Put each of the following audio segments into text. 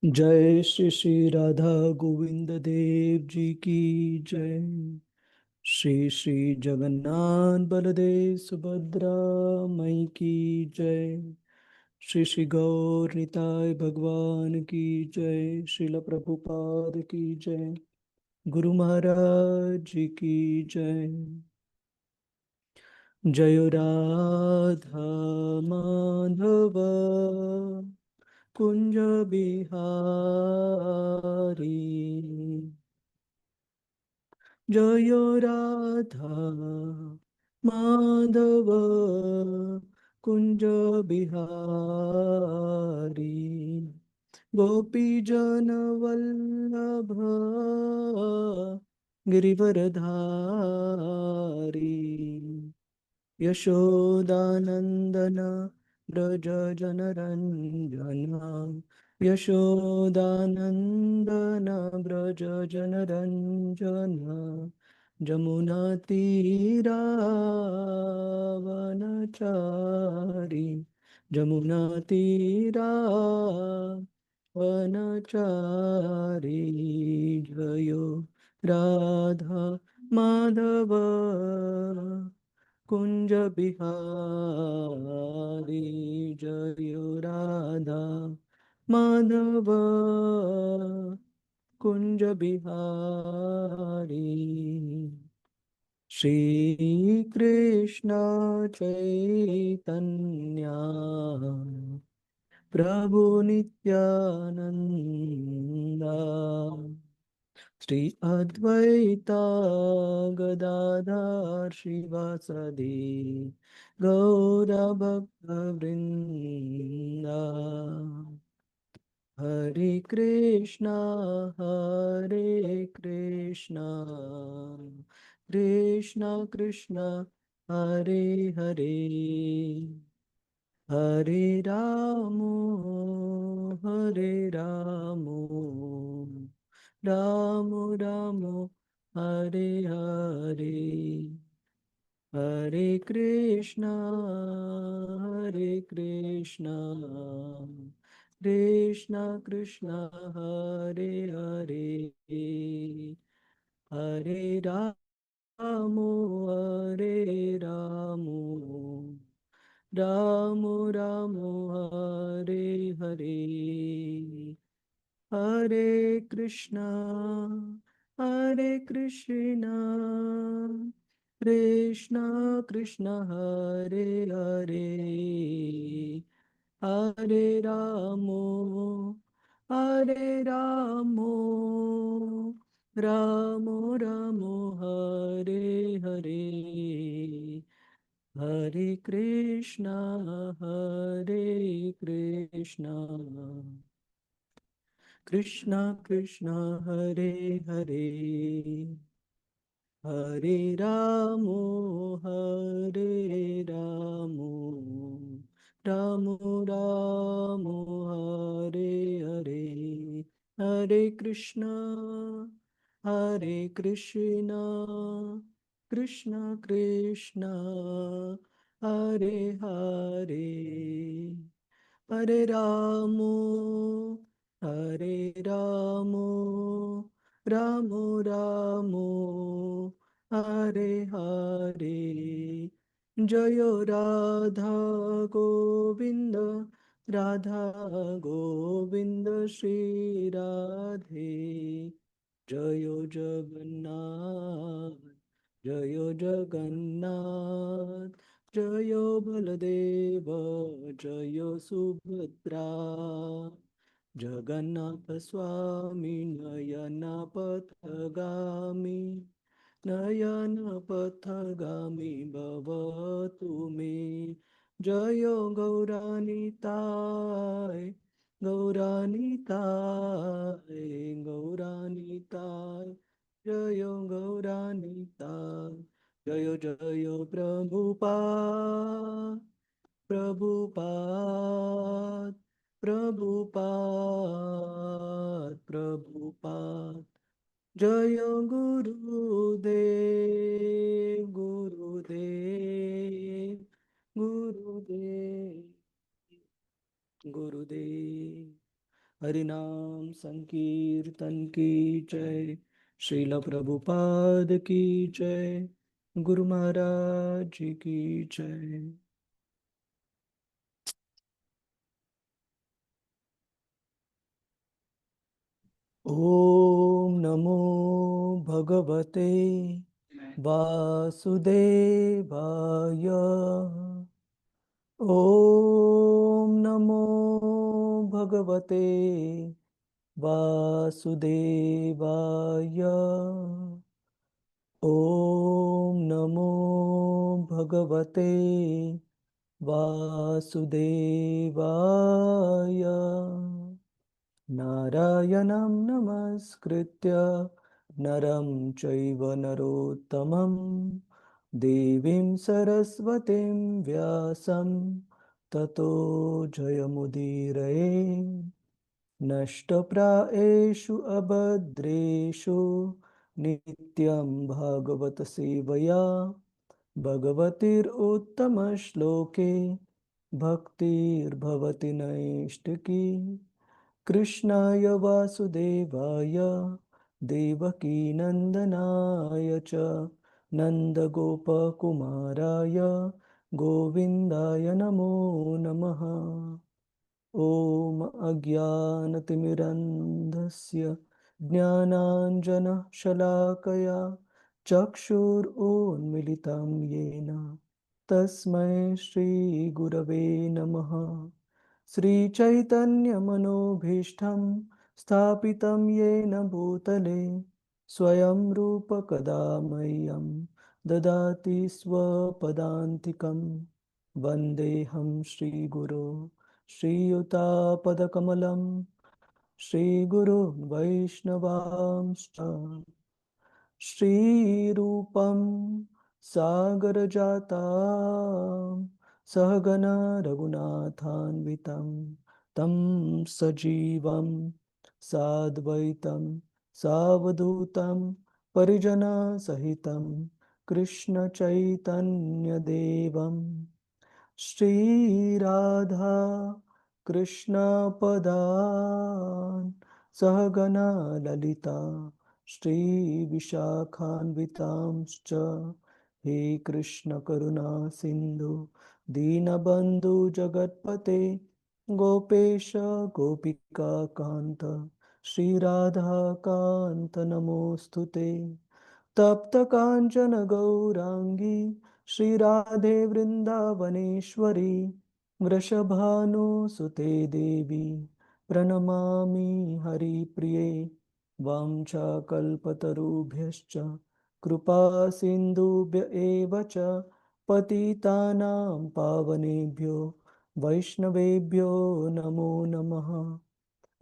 जय श्री श्री राधा गोविंद देव जी की जय। श्री श्री जगन्नाथ बलदेव सुभद्रा मई की जय। श्री श्री गौर निताय भगवान की जय। श्रील प्रभुपाद की जय। गुरु महाराज जी की जय। जय राधा माधव कुंज बिहारी। जय राधा माधव कुंज बिहारी। गोपी जन वल्लभ गिरिवरधारी। यशोदानंदन व्रज जनरंजना। यशोदानंदन व्रज जनरंजना। जमुना तीरावनचारी। जमुना तीरावनचारी। जयो राधा माधव कुंज बिहारी। जय राधा माधव कुंज बिहारी। श्री कृष्ण चैतन्य प्रभु नित्यानंद। श्री अद्वैता गदाधर शिवासदि गौरभक्तवृंदा। हरे कृष्णा कृष्णा कृष्णा हरे हरे। हरे राम राम राम हरे हरे। हरे कृष्णा कृष्णा कृष्णा हरे हरे। हरे राम हरे राम राम राम हरे हरे। हरे कृष्णा कृष्णा कृष्णा हरे हरे। हरे राम राम राम हरे हरे। हरे कृष्णा कृष्णा कृष्णा हरे हरे। हरे राम राम राम हरे हरे। हरे कृष्णा कृष्णा कृष्णा हरे हरे। हरे राम हरे राम राम राम हरे हरे। जय राधा गोविंद राधा गोविंद श्री राधे। जय जगन्नाथ जय जगन्नाथ। जय बलदेव जय सुभद्रा। जगन्नाथ स्वामी नयन पथगामी। नयन पथगामी भव तुमे। जय गौरानिताय गौरानिताय जय गौरानिताय। जय जय प्रभुपाद प्रभुपाद। जय गुरुदेव गुरुदेव। हरिनाम संकीर्तन की जय। श्रील प्रभुपाद की जय। गुरु महाराज जी की जय। ओम नमो भगवते वासुदेवाय। ओम नमो भगवते वासुदेवाय। ओम नमो भगवते वासुदेवाय। नारायणं नमस्कृत्य नरं चैव नरोत्तमं देवीं सरस्वतीं व्यासं ततो जयमुदीरये। नष्टप्रायेषु अभद्रेषु नित्यं भागवत सेवया भगवतीरुत्तमश्लोके भक्तिर्भवति नैष्टिकी। कृष्णाय वासुदेवाय देवकीनन्दनाय च नन्दगोपकुमाराय गोविन्दाय नमो नमः। ॐ अज्ञानतिमिरन्धस्य ज्ञानाञ्जनशलाकया चक्षुरुन्मिलितं येन तस्मै श्रीगुरवे नमः। श्रीचैतन्यमनोभीष्टं स्थापितं येन भूतले स्वयं रूप कदा मह्यं ददाति स्वपदान्तिकं। वन्देऽहं श्रीगुरो श्रीयुतापदकमलं श्रीगुरुन् वैष्णवांश्च। श्रीरूपं सागरजातां सहगना रघुनाथान्वितं तं सजीवं साद्वैतं सावधूतं परिजनसहितं कृष्णचैतन्यदेवं श्रीराधा कृष्णपदान् सहगना ललिता श्रीविशाखान्वितांश्च। हे कृष्ण करुणा सिन्धु दीनबन्धु जगत्पते गोपेश गोपिका कान्त श्रीराधा कान्त नमोऽस्तुते। तप्त कांचन गौरांगी श्रीराधे वृंदावनेश्वरी वृषभानुसुते देवी प्रणमामि हरिप्रिये। वाञ्छाकल्पतरुभ्यश्च कृपा सिन्धुभ्य एव च पतितानां पावनेभ्यो वैष्णवेभ्यो नमो नमः।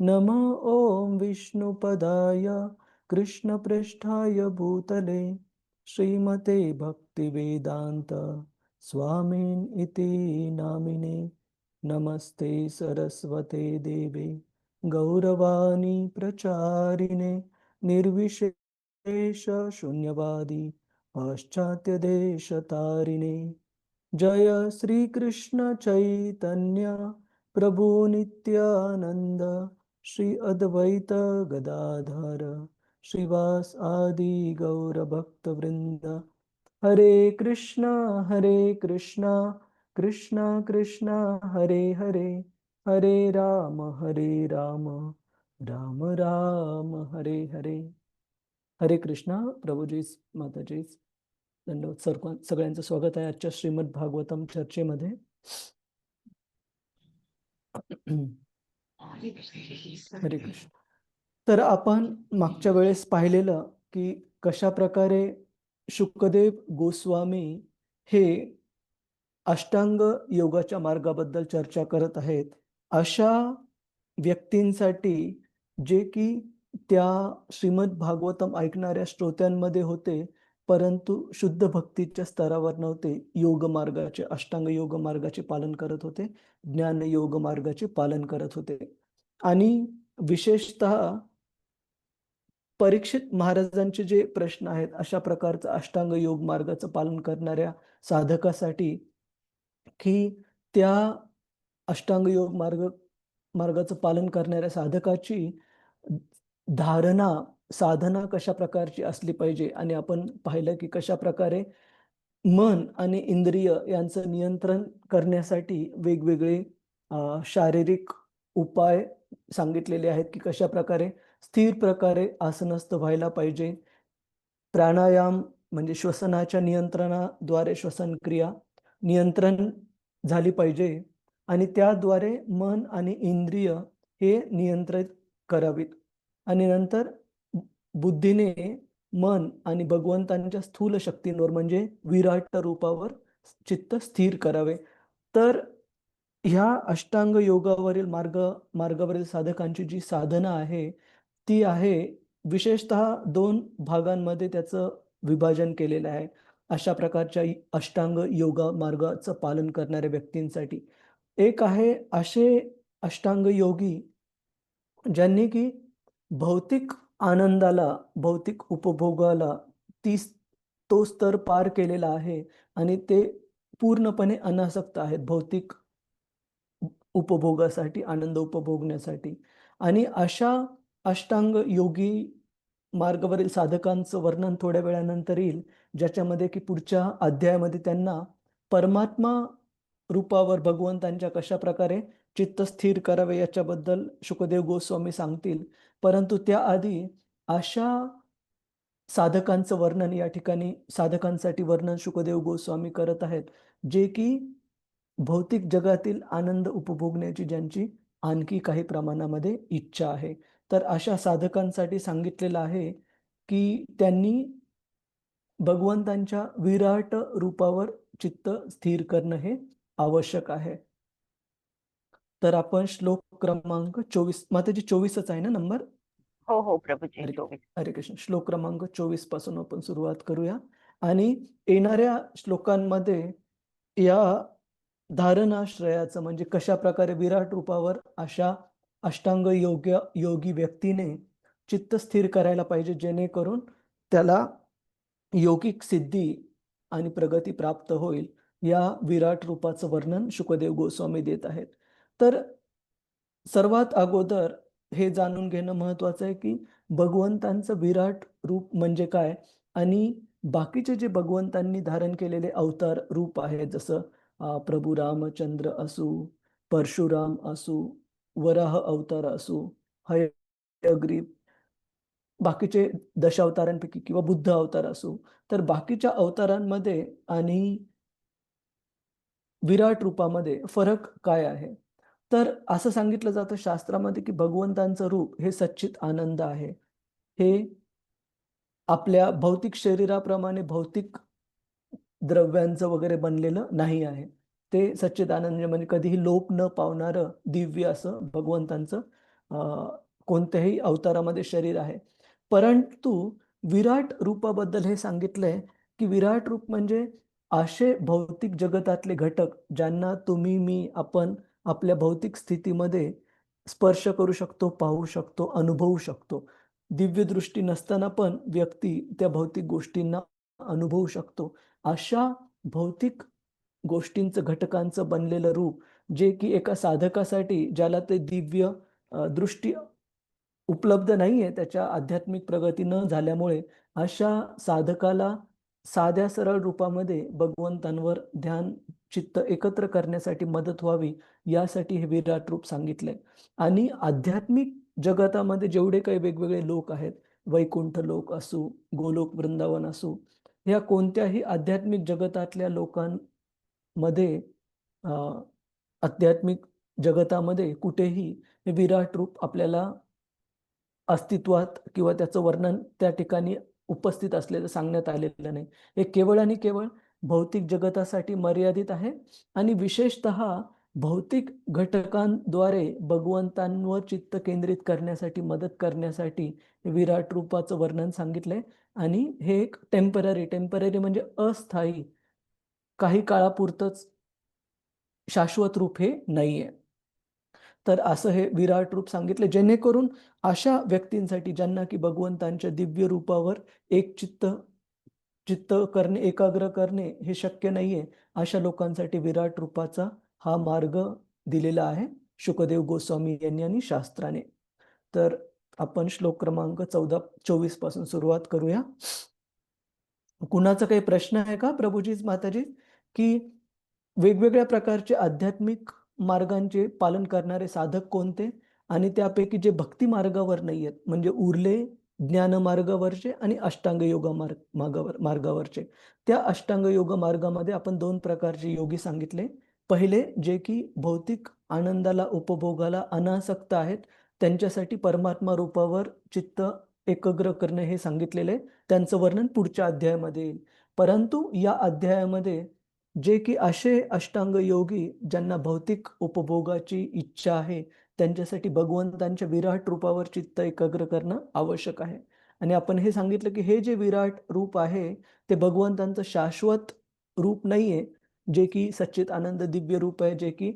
नमः ॐ विष्णुपदाय कृष्णपृष्ठाय भूतले श्रीमते भक्तिवेदान्त स्वामिन् इति नामिने। नमस्ते सरस्वते देवे गौरवाणी प्रचारिणे निर्विशेष शून्यवादी पाश्चात्यदेशतारिणे। जय श्री कृष्ण चैतन्य प्रभु नित्यानंद श्री अद्वैत गदाधर श्रीवास आदि गौर भक्त वृंद। हरे कृष्णा कृष्णा कृष्णा हरे हरे, हरे राम राम राम हरे हरे। हरे कृष्णा प्रभूजी माताजी धन्यवाद। सगळ्यांचं स्वागत आहे आजच्या श्रीमद भागवतम चर्चेमध्ये। हरे कृष्ण। तर आपण मागच्या वेळेस पाहिलेलं की कशा प्रकारे शुकदेव गोस्वामी हे अष्टांग योगाच्या मार्गाबद्दल चर्चा करत आहेत अशा व्यक्तींसाठी जे की त्या श्रीमद भागवतम ऐकणाऱ्या श्रोत्यांमध्ये होते परंतु शुद्ध भक्तीच्या स्तरावर नव्हते, योग मार्गाचे अष्टांग योग मार्गाचे पालन करत होते, ज्ञान योग मार्गाचे पालन करत होते। आणि विशेषतः परीक्षित महाराजांचे जे प्रश्न आहेत अशा प्रकारचं अष्टांग योग मार्गाचं पालन करणाऱ्या साधकासाठी की त्या अष्टांग योग मार्ग मार्गाचं पालन करणाऱ्या साधकाची धारणा, साधना कशा प्रकारची असली पाहिजे, आणि आपण पाहिलं की कशा प्रकारे मन आणि इंद्रिय यांचं नियंत्रण करण्यासाठी वेगवेगळे शारीरिक उपाय सांगितलेले आहेत, की कशा प्रकारे स्थिर प्रकारे आसनस्थ व्हायला पाहिजे. प्राणायाम म्हणजे श्वसनाच्या नियंत्रणाद्वारे श्वसन क्रिया नियंत्रण झाली पाहिजे, आणि त्याद्वारे मन आणि इंद्रिय हे नियंत्रित करावीत. आणि नंतर बुद्धीने मन आणि भगवंतांच्या स्थूल शक्तींवर म्हणजे विराट रूपावर चित्त स्थिर करावे. तर ह्या अष्टांग योगावरील मार्गावरील साधकांची जी साधना आहे, ती आहे विशेषतः 2 भागांमध्ये त्याचं विभाजन केलेलं आहे. अशा प्रकारच्या अष्टांग योगा मार्गाचं पालन करणाऱ्या व्यक्तींसाठी. एक आहे असे अष्टांग योगी ज्यांनी की भौतिक आनंदाला, भौतिक उपभोगाला ती तो स्तर पार केलेला आहे, आणि ते पूर्णपणे अनासक्त आहेत भौतिक उपभोगासाठी, आनंद उपभोगण्यासाठी. आणि अशा अष्टांग योगी मार्गावरील साधकांचं वर्णन थोड्या वेळानंतर येईल, ज्याच्यामध्ये की पुढच्या अध्यायामध्ये त्यांना परमात्मा रूपावर भगवंतांच्या कशा प्रकारे चित्त स्थिर करावे याच्याबद्दल शुकदेव गोस्वामी सांगतील. परंतु त्याआधी अशा साधकांचं वर्णन या ठिकाणी, साधकांसाठी वर्णन शुकदेव गोस्वामी करत आहेत, जे की भौतिक जगातील आनंद उपभोगण्याची ज्यांची आणखी काही प्रमाणामध्ये इच्छा आहे. तर अशा साधकांसाठी सांगितलेलं आहे की त्यांनी भगवंतांच्या विराट रूपावर चित्त स्थिर करणं हे आवश्यक आहे. तर आपण श्लोक क्रमांक 24, माताजी 24च आहे ना नंबर? हो हो प्रभूजी, हरे 24. हरे कृष्ण. श्लोक क्रमांक 24 पासून आपण सुरुवात करूया, आणि येणाऱ्या श्लोकांमध्ये या धारणाश्रयाचं म्हणजे कशा प्रकारे विराट रूपावर अशा अष्टांग योगी व्यक्तीने चित्त स्थिर करायला पाहिजे, जेणेकरून त्याला योगिक सिद्धी आणि प्रगती प्राप्त होईल, या विराट रूपाचं वर्णन शुकदेव गोस्वामी देत आहेत. तर सर्वात अगोदर हे जाणून घेणं महत्वाचं आहे की भगवंतांचं विराट रूप म्हणजे काय, आणि बाकीचे जे भगवंतांनी धारण केलेले अवतार रूप आहेत, जसं प्रभू रामचंद्र असू, परशुराम असू, वराह अवतार असू, हयग्रीव, बाकीचे दशावतारांपैकी किंवा बुद्ध अवतार असू, तर बाकीच्या अवतारांमध्ये आणि विराट रूपामध्ये फरक काय आहे? तर असं सांगितलं जातं शास्त्रामध्ये की भगवंतांचं रूप हे सच्चित आनंद आहे. हे आपल्या भौतिक शरीराप्रमाणे भौतिक द्रव्यांचं वगैरे बनलेलं नाही आहे. ते सच्चिदानंद म्हणजे कधीही लोप न पावणारं दिव्य असं भगवंतांचं कोणत्याही अवतारामध्ये शरीर आहे. परंतु विराट रूपाबद्दल हे सांगितलंय की विराट रूप म्हणजे असे भौतिक जगतातले घटक ज्यांना तुम्ही, मी, आपण आपल्या भौतिक स्थितीमध्ये स्पर्श करू शकतो, पाहू शकतो, अनुभवू शकतो. दिव्य दृष्टी नसताना पण व्यक्ती त्या भौतिक गोष्टींना अनुभवू शकतो. अशा भौतिक गोष्टींचं, घटकांचं बनलेलं रूप, जे की एका साधकासाठी ज्याला ते दिव्य दृष्टी उपलब्ध नाहीये, त्याच्या आध्यात्मिक प्रगती न झाल्यामुळे, अशा साधकाला साध्या सरळ रूपामध्ये भगवंतांवर ध्यान, चित्त एकत्र करण्यासाठी मदत व्हावी, यासाठी हे विराट रूप सांगितलंय. आणि आध्यात्मिक जगतामध्ये जेवढे काही वेगवेगळे लोक आहेत, वैकुंठ लोक असू, गोलोक वृंदावन असू, ह्या कोणत्याही आध्यात्मिक जगतातल्या लोकांमध्ये आध्यात्मिक जगतामध्ये कुठेही हे विराट रूप आपल्याला अस्तित्वात किंवा त्याचं वर्णन त्या ठिकाणी उपस्थित असलेलं सांगण्यात आलेलं नाही. हे केवळ आणि केवळ भौतिक जगतासाठी मर्यादित आहे, आणि विशेषतः भौतिक घटकांद्वारे भगवंतांवर चित्त केंद्रित करण्यासाठी, मदत करण्यासाठी विराट रूपाचं वर्णन सांगितलंय. आणि हे एक टेम्पररी म्हणजे अस्थायी, काही काळापुरतंच शाश्वत रूप हे नाहीये. तर असं हे विराट रूप सांगितलं, जेणेकरून अशा व्यक्तींसाठी ज्यांना की भगवंतांच्या दिव्य रूपावर एक चित्त करणे, एकाग्र करणे हे शक्य नाहीये, अशा लोकांसाठी विराट रूपाचा हा मार्ग दिलेला आहे शुकदेव गोस्वामी यांनी आणि शास्त्राने. तर आपण श्लोक क्रमांक 24 पासून सुरुवात करूया. कुणाचा काही प्रश्न आहे का प्रभूजी माताजी? की वेगवेगळ्या प्रकारचे आध्यात्मिक मार्गांचे पालन करणारे साधक कोणते, आणि त्यापैकी जे भक्ती मार्गावर नाही आहेत, म्हणजे उरले ज्ञान मार्गावरचे आणि अष्टांग योग मार्गावरचे. त्या अष्टांग योग मार्गामध्ये आपण 2 प्रकारचे योगी सांगितले. पहिले जे की भौतिक आनंदाला, उपभोगाला अनासक्त आहेत, त्यांच्यासाठी परमात्मा रूपावर चित्त एकाग्र करणे हे सांगितलेले. त्यांचं वर्णन पुढच्या अध्यायामध्ये येईल. परंतु या अध्यायामध्ये जे की असे अष्टांग योगी ज्यांना भौतिक उपभोगाची इच्छा आहे, त्यांच्यासाठी भगवंतांच्या विराट रूपावर चित्त एकाग्र करणं आवश्यक आहे. आणि आपण हे सांगितलं की हे जे विराट रूप आहे ते भगवंतांचं शाश्वत रूप नाहीये, जे की सच्चित आनंद दिव्य रूप आहे, जे की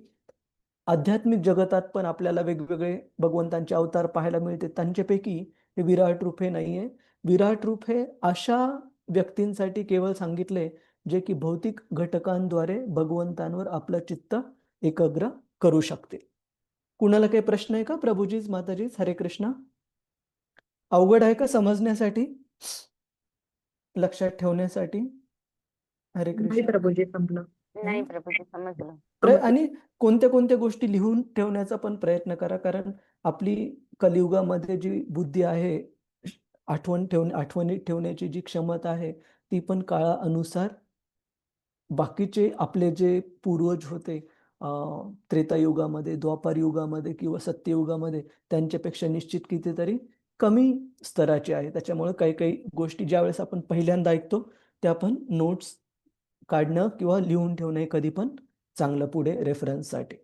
आध्यात्मिक जगतात पण आपल्याला वेगवेगळे भगवंतांचे अवतार पाहायला मिळते. त्यांच्यापैकी हे विराट रूप हे नाहीये. विराट रूप हे अशा व्यक्तींसाठी केवळ सांगितले जे की भौतिक घटकांद्वारे भगवंतांवर आपलं चित्त एकाग्र करू शकते. कुणाला काही प्रश्न आहे का प्रभूजीच माताजीच? हरे कृष्ण. अवघड आहे का समजण्यासाठी, लक्षात ठेवण्यासाठी? हरे कृष्ण. प्रभूजी संपलं. नाही प्रभूजी समजलं. आणि कोणत्या कोणत्या गोष्टी लिहून ठेवण्याचा पण प्रयत्न करा, कारण आपली कलियुगामध्ये जी बुद्धी आहे, आठवणीत ठेवण्याची जी क्षमता आहे, ती पण काळानुसार बाकीचे आपले जे पूर्वज होते त्रेतायुगामध्ये, द्वापार युगामध्ये किंवा सत्ययुगामध्ये, त्यांच्यापेक्षा निश्चित कितीतरी कमी स्तराचे आहे. त्याच्यामुळे काही काही गोष्टी ज्यावेळेस आपण पहिल्यांदा ऐकतो त्या आपण नोट्स काढणं किंवा लिहून ठेवणं हे कधी पण चांगलं पुढे रेफरन्ससाठी.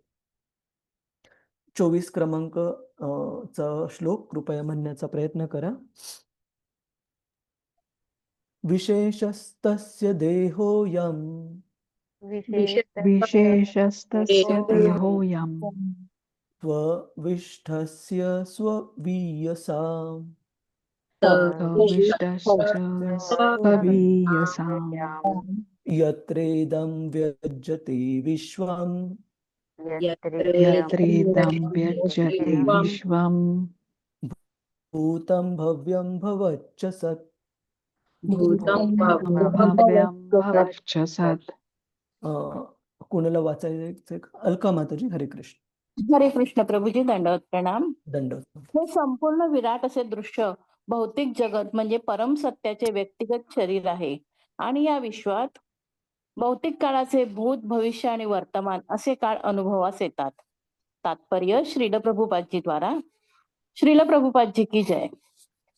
24 क्रमांक चा श्लोक कृपया म्हणण्याचा प्रयत्न करा. विशेषस्तस्य देहोऽयं विशेषस्तस्य देहोऽयं त्वविष्ठस्य स्ववीयसाम् तविष्टस्य स्ववीयसाम् यत्रेदं व्यज्यते विश्वम् यत्रेदं व्यज्यते विश्वं भूतं भव्यं भवच्च सत्. भव्यं भवच्च सत्. कुणाला वाचायचं? अलका माताजी. हरे कृष्ण. हरे कृष्ण प्रभूजी. दंडवत प्रणाम. दंडवत. हे संपूर्ण विराट असे दृश्य भौतिक जगत म्हणजे परम सत्याचे व्यक्तिगत शरीर आहे, आणि या विश्वात भौतिक काळाचे भूत, भविष्य आणि वर्तमान असे काळ अनुभवास येतात. तात्पर्य श्रील प्रभुपादजी द्वारा. श्रील प्रभुपादजी की जय.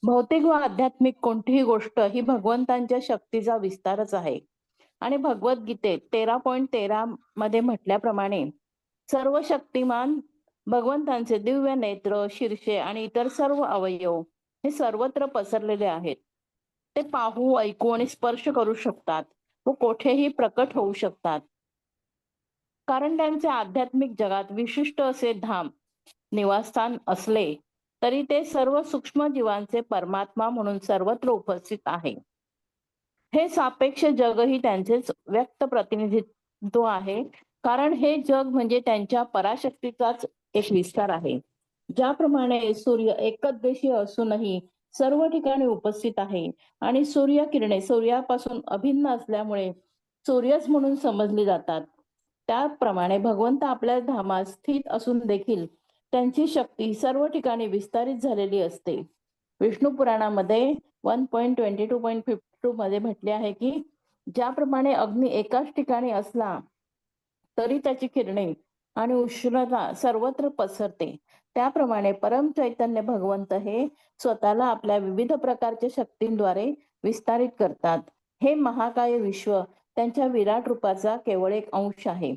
भौतिक व आध्यात्मिक कोणतीही गोष्ट ही भगवंतांच्या शक्तीचा विस्तारच आहे, आणि भगवद्गीतेत 13.13 मध्ये म्हटल्याप्रमाणे सर्व शक्तिमान भगवंतांचे दिव्य नेत्र, शीर्षे आणि इतर सर्व अवयव हे सर्वत्र पसरलेले आहेत. ते पाहू, ऐकू आणि स्पर्श करू शकतात व कोठेही प्रकट होऊ शकतात, कारण त्यांचे आध्यात्मिक जगात विशिष्ट असे धाम निवासस्थान असले तरी ते सर्व सूक्ष्म जीवांचे परमात्मा म्हणून सर्वत्र उपस्थित आहे. हे सापेक्ष जगही त्यांचेच व्यक्त प्रतिनिधित्व आहे, कारण हे जग म्हणजे त्यांच्या पराशक्तीचाच एक विस्तार आहे. ज्याप्रमाणे सूर्य एकदेशीय असूनही सर्व ठिकाणी उपस्थित आहे आणि सूर्यकिरणे सूर्यापासून अभिन्न असल्यामुळे सूर्यच म्हणून समजली जातात, त्याप्रमाणे भगवंत आपल्या धामात स्थित असून देखील त्यांची शक्ती सर्व ठिकाणी विस्तारित झालेली असते. विष्णू पुराणामध्ये 1.22.52 मध्ये म्हटले आहे की ज्याप्रमाणे अग्नी एकाच ठिकाणी असला तरी त्याची किरणे आणि उष्णता सर्वत्र पसरते, त्याप्रमाणे परम चैतन्य भगवंत हे स्वतःला आपल्या विविध प्रकारच्या शक्तींद्वारे विस्तारित करतात. हे महाकाय विश्व त्यांच्या विराट रूपाचा केवळ एक अंश आहे.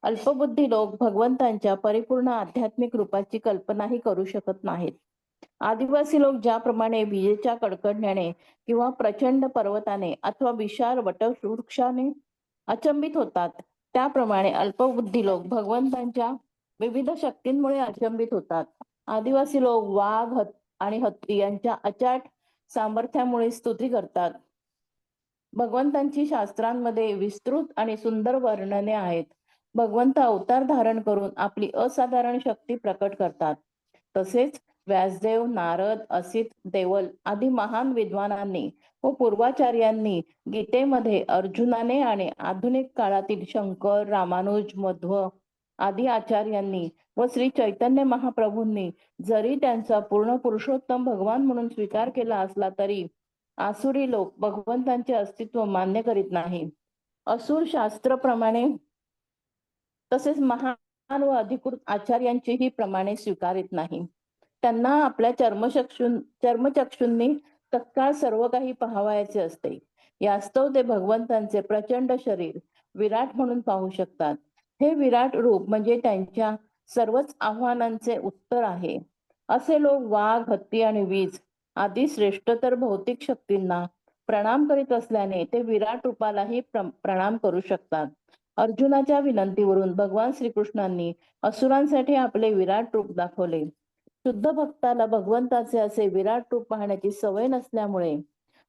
अल्पबुद्धी लोक भगवंतांच्या परिपूर्ण आध्यात्मिक रूपाची कल्पनाही करू शकत नाहीत. आदिवासी लोक ज्याप्रमाणे विजेच्या कडकडण्याने किंवा प्रचंड पर्वताने अथवा विशाल वटवृक्षाने अचंबित होतात, त्याप्रमाणे अल्पबुद्धी लोक भगवंतांच्या विविध शक्तींमुळे अचंबित होतात. आदिवासी लोक वाघ आणि हत्ती यांच्या अचाट सामर्थ्यामुळे स्तुती करतात. भगवंतांची शास्त्रांमध्ये विस्तृत आणि सुंदर वर्णने आहेत. भगवंत अवतार धारण करून आपली असाधारण शक्ती प्रकट करतात. तसेच व्यासदेव, नारद, असित, देवल आदी महान विद्वानांनी व पूर्वाचार्यांनी गीतेमध्ये अर्जुनाने आणि आधुनिक काळातील शंकर, रामानुज, मध्व आदी आचार्यांनी व श्री चैतन्य महाप्रभूंनी जरी त्यांचा पूर्ण पुरुषोत्तम भगवान म्हणून स्वीकार केला असला तरी आसुरी लोक भगवंतांचे अस्तित्व मान्य करीत नाही. असुर शास्त्रप्रमाणे तसेच महान व अधिकृत आचार्यांचीही प्रमाणे स्वीकारित नाही. त्यांना आपल्या चर्मचक्षूंनी तत्काळ सर्व काही पाहावयाचे असते. यास्तव ते भगवंतांचे प्रचंड शरीर विराट म्हणून पाहू शकतात. हे विराट रूप म्हणजे त्यांच्या सर्वच आव्हानांचे उत्तर आहे. असे लोक वाघ, हत्ती आणि वीज आदी श्रेष्ठतर भौतिक शक्तींना प्रणाम करीत असल्याने ते विराट रूपालाही प्रणाम करू शकतात. अर्जुनाच्या विनंतीवरून भगवान श्रीकृष्णांनी असुरांसाठी आपले विराट रूप दाखवले. शुद्ध भक्ताला भगवंताचे असे विराट रूप पाहण्याची सवय नसल्यामुळे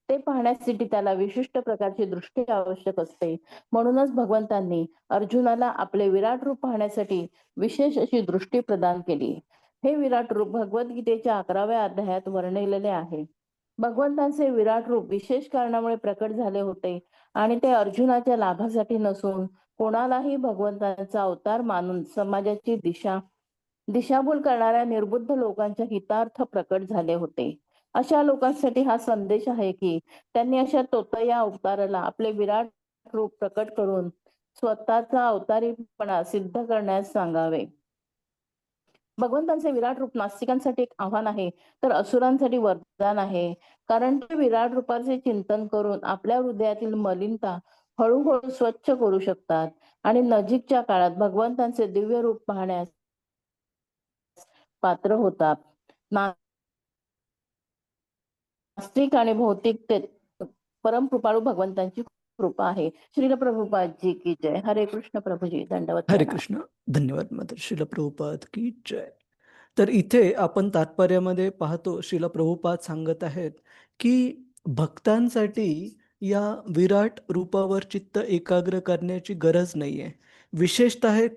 ते पाहण्यासाठी त्याला विशिष्ट प्रकारची दृष्टी आवश्यक असते. म्हणूनच भगवंतांनी अर्जुनाला आपले विराट रूप पाहण्यासाठी विशेष अशी दृष्टी प्रदान केली. हे विराट रूप भगवद्गीतेच्या 11व्या अध्यायात वर्णिलेले आहे. भगवंतांचे विराट रूप विशेष कारणामुळे प्रकट झाले होते आणि ते अर्जुनाच्या लाभासाठी नसून कोणालाही भगवंतांचा अवतार मानून समाजाची दिशाभूल करणाऱ्या निर्बुद्ध लोकांच्या हितार्थ प्रकट झाले होते. अशा लोकांसाठी हा संदेश आहे की त्यांनी अशा तोतया अवताराला आपले विराट रूप प्रकट करून स्वतःचा अवतारीपणा सिद्ध करण्यास सांगावे. भगवंतांचे विराट रूप नास्तिकांसाठी एक आव्हान आहे तर असुरांसाठी वरदान आहे. कारण ते विराट रूपाचे चिंतन करून आपल्या हृदयातील मलिनता हळूहळू स्वच्छ करू शकतात आणि नजीकच्या काळात भगवंतांचे दिव्य रूप पाहण्यास पात्र होतात. नास्तिक आणि भौतिक ते परम कृपाळू भगवंतांची कृपा आहे. श्रील प्रभुपादजी की जय. हरे कृष्ण प्रभुजी. दंडवत हरे प्रणाम. कृष्ण. धन्यवाद माता. श्रील प्रभुपाद की जय. तर इथे आपण तात्पर्यामध्ये पाहतो श्रील प्रभुपाद सांगत आहेत की भक्तांसाठी या विराट रूपावर चित्त एकाग्र करण्याची गरज नाहीये. विशेषतः हे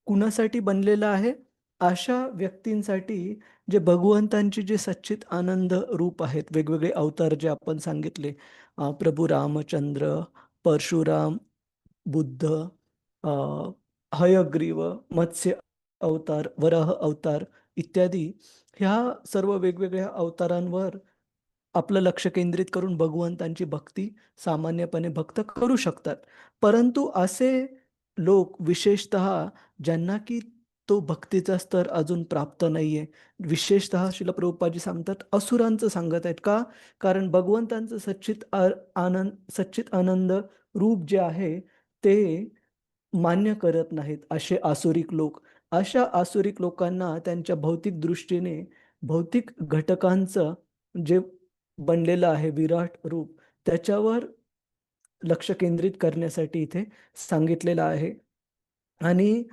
कुणासाठी बनलेलं आहे? अशा व्यक्तींसाठी जे भगवंतांचे जे सच्चित आनंद रूप आहेत, वेगवेगळे अवतार जे आपण सांगितले, प्रभू रामचंद्र, परशुराम, बुद्ध, हयग्रीव, मत्स्य अवतार, वराह अवतार इत्यादी, ह्या सर्व वेगवेगळ्या अवतारांवर आपलं लक्ष केंद्रित करून भगवंतांची भक्ती सामान्यपणे भक्त करू शकतात. परंतु असे लोक विशेषतः ज्यांना की तो भक्तीचा स्तर अजून प्राप्त नाहीये, विशेषतः श्रील प्रभुपादजी सांगतात असुरांचं सांगत आहेत. का? कारण भगवंतांचं सच्चित आनंद रूप जे आहे ते मान्य करत नाहीत असे आसुरिक लोक. अशा आसुरिक लोकांना त्यांच्या भौतिक दृष्टीने भौतिक घटकांचं जे बनलेलं आहे विराट रूप, त्याच्यावर लक्ष केंद्रित करण्यासाठी इथे सांगितलेलं आहे. आणि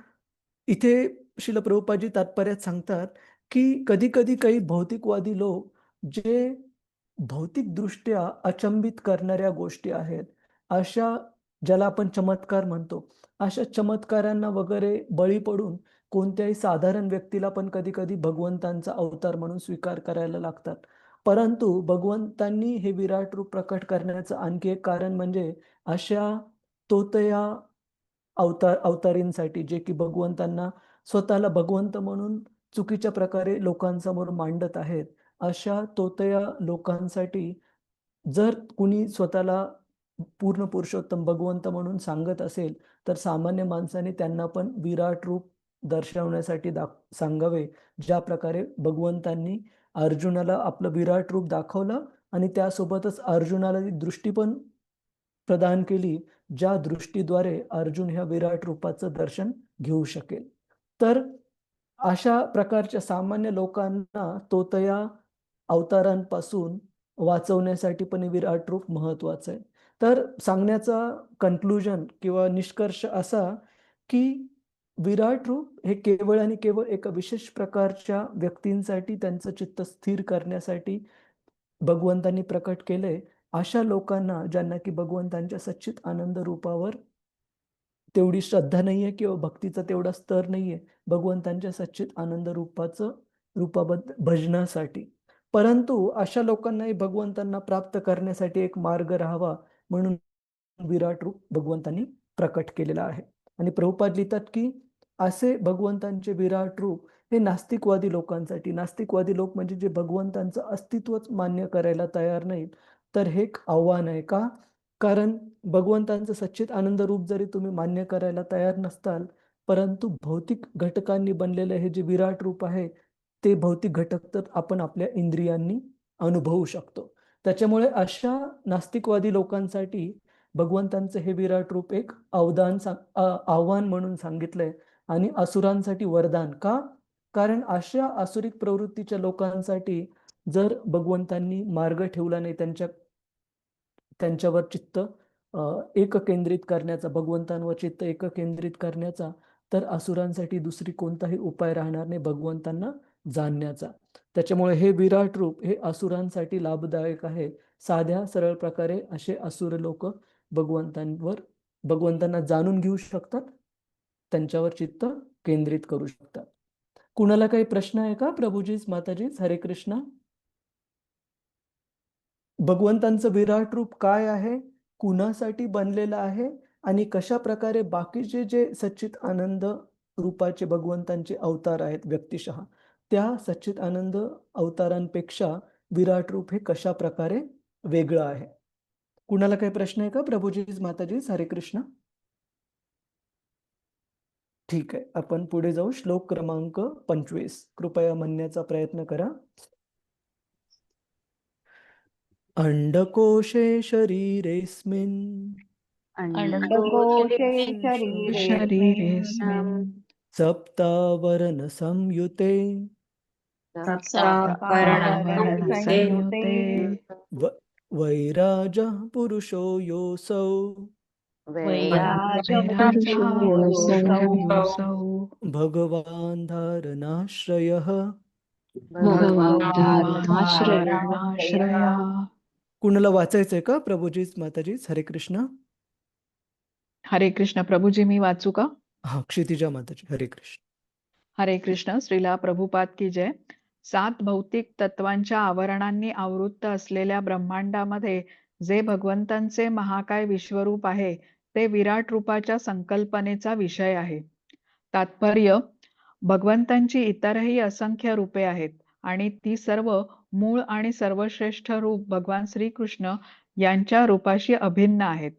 इथे श्रील प्रभुपादजी तात्पर्यात सांगतात की कधी कधी काही भौतिकवादी लोक जे भौतिकदृष्ट्या अचंबित करणाऱ्या गोष्टी आहेत, अशा ज्याला आपण चमत्कार म्हणतो, अशा चमत्कारांना वगैरे बळी पडून कोणत्याही साधारण व्यक्तीला पण कधी कधी भगवंतांचा अवतार म्हणून स्वीकार करायला लागतात. परंतु भगवंतांनी हे विराट रूप प्रकट करण्याचं आणखी एक कारण म्हणजे अशा तोतया अवतारींसाठी जे की भगवंतांना स्वतःला भगवंत म्हणून चुकीच्या प्रकारे लोकांसमोर मांडत आहेत, अशा तोतया लोकांसाठी जर कुणी स्वतःला पूर्ण पुरुषोत्तम भगवंत म्हणून सांगत असेल तर सामान्य माणसाने त्यांना पण विराट रूप दर्शवण्यासाठी सांगावे. ज्या प्रकारे भगवंतांनी अर्जुनाला आपलं विराट रूप दाखवलं आणि त्यासोबतच अर्जुनाला ती दृष्टी पण प्रदान केली, ज्या दृष्टीद्वारे अर्जुन ह्या विराट रूपाचं दर्शन घेऊ शकेल. तर अशा प्रकारच्या सामान्य लोकांना तोतया अवतारांपासून वाचवण्यासाठी पण विराट रूप महत्वाचं आहे. तर सांगण्याचा कन्क्लुजन किंवा निष्कर्ष असा की विराट रूप हे केवळ आणि केवळ एका विशेष प्रकारच्या व्यक्तींसाठी त्यांचं चित्त स्थिर करण्यासाठी भगवंतांनी प्रकट केले. अशा लोकांना ज्यांना की भगवंतांच्या सच्चित आनंद रूपावर तेवढी श्रद्धा नाहीये किंवा भक्तीचा तेवढा स्तर नाहीये भगवंतांच्या सच्चित आनंद रूपाबद्ध भजनासाठी. परंतु अशा लोकांनाही भगवंतांना प्राप्त करण्यासाठी एक मार्ग राहावा म्हणून विराट रूप भगवंतांनी प्रकट केलेलं आहे. आणि प्रभुपाद लिहितात की असे भगवंतांचे विराट रूप हे नास्तिकवादी लोकांसाठी, नास्तिकवादी लोक म्हणजे जे भगवंतांचं अस्तित्वच मान्य करायला तयार नाहीत, तर हे एक आव्हान आहे. का? कारण भगवंतांचं सच्चित आनंद रूप जरी तुम्ही मान्य करायला तयार नसताल, परंतु भौतिक घटकांनी बनलेले हे जे विराट रूप आहे ते भौतिक घटक तर आपण आपल्या इंद्रियांनी अनुभवू शकतो. त्याच्यामुळे अशा नास्तिकवादी लोकांसाठी भगवंतांचं हे विराट रूप एक आव्हान म्हणून सांगितलंय आणि असुरांसाठी वरदान. का? कारण अशा आसुरिक प्रवृत्तीच्या लोकांसाठी जर भगवंतांनी मार्ग ठेवला नाही त्यांच्यावर चित्त एक केंद्रित करण्याचा, भगवंतांवर चित्त एक केंद्रित करण्याचा, तर असुरांसाठी दुसरी कोणताही उपाय राहणार नाही भगवंतांना जाणण्याचा. त्याच्यामुळे हे विराट रूप हे असुरांसाठी लाभदायक आहे. साध्या सरळ प्रकारे असे असुर लोक भगवंतांना जाणून घेऊ शकतात, त्यांच्यावर चित्त केंद्रित करू शकतात. कुणाला काही प्रश्न आहे का? प्रभूजीच, माताजीच, हरे कृष्ण. भगवंतांचं विराट रूप काय आहे, कुणासाठी बनलेलं आहे आणि कशा प्रकारे बाकीचे जे सच्चित आनंद रूपाचे भगवंतांचे अवतार आहेत व्यक्तिशः, त्या सच्चित आनंद अवतारांपेक्षा विराट रूप हे कशा प्रकारे वेगळं आहे. कुणाला काही प्रश्न आहे का? प्रभूजीच, माताजीच, हरे कृष्ण. ठीक आहे, आपण पुढे जाऊ. श्लोक क्रमांक 25. कृपया म्हणण्याचा प्रयत्न करा. अंडकोशे शरीरेऽस्मिन् अंडकोशे शरीरेऽस्मिन् सप्तावरण संयुते सप्तावरणसंयुते वैराजः पुरुषो योऽसौ वैराजपुरुषोऽसौ भगवान् धारणाश्रयः. भगवान् धारणाश्रयः. कुणाला वाचायचंय का? प्रभूजीच, माताजीच, हरे कृष्ण. हरे कृष्ण. प्रभूजी, मी वाचू का? हा, क्षितिजा माताजी, हरे कृष्ण. हरे कृष्ण. श्रीला प्रभुपाद की जय. 7 भौतिक तत्वांच्या आवरणांनी आवृत्त असलेल्या ब्रह्मांडामध्ये जे भगवंतांचे महाकाय विश्वरूप आहे ते विराट रूपाच्या संकल्पनेचा विषय आहे. तात्पर्य: भगवंतांची इतरही असंख्य रूपे आहेत आणि ती सर्व मूळ आणि सर्वश्रेष्ठ रूप भगवान श्रीकृष्ण यांच्या रूपाशी अभिन्न आहेत.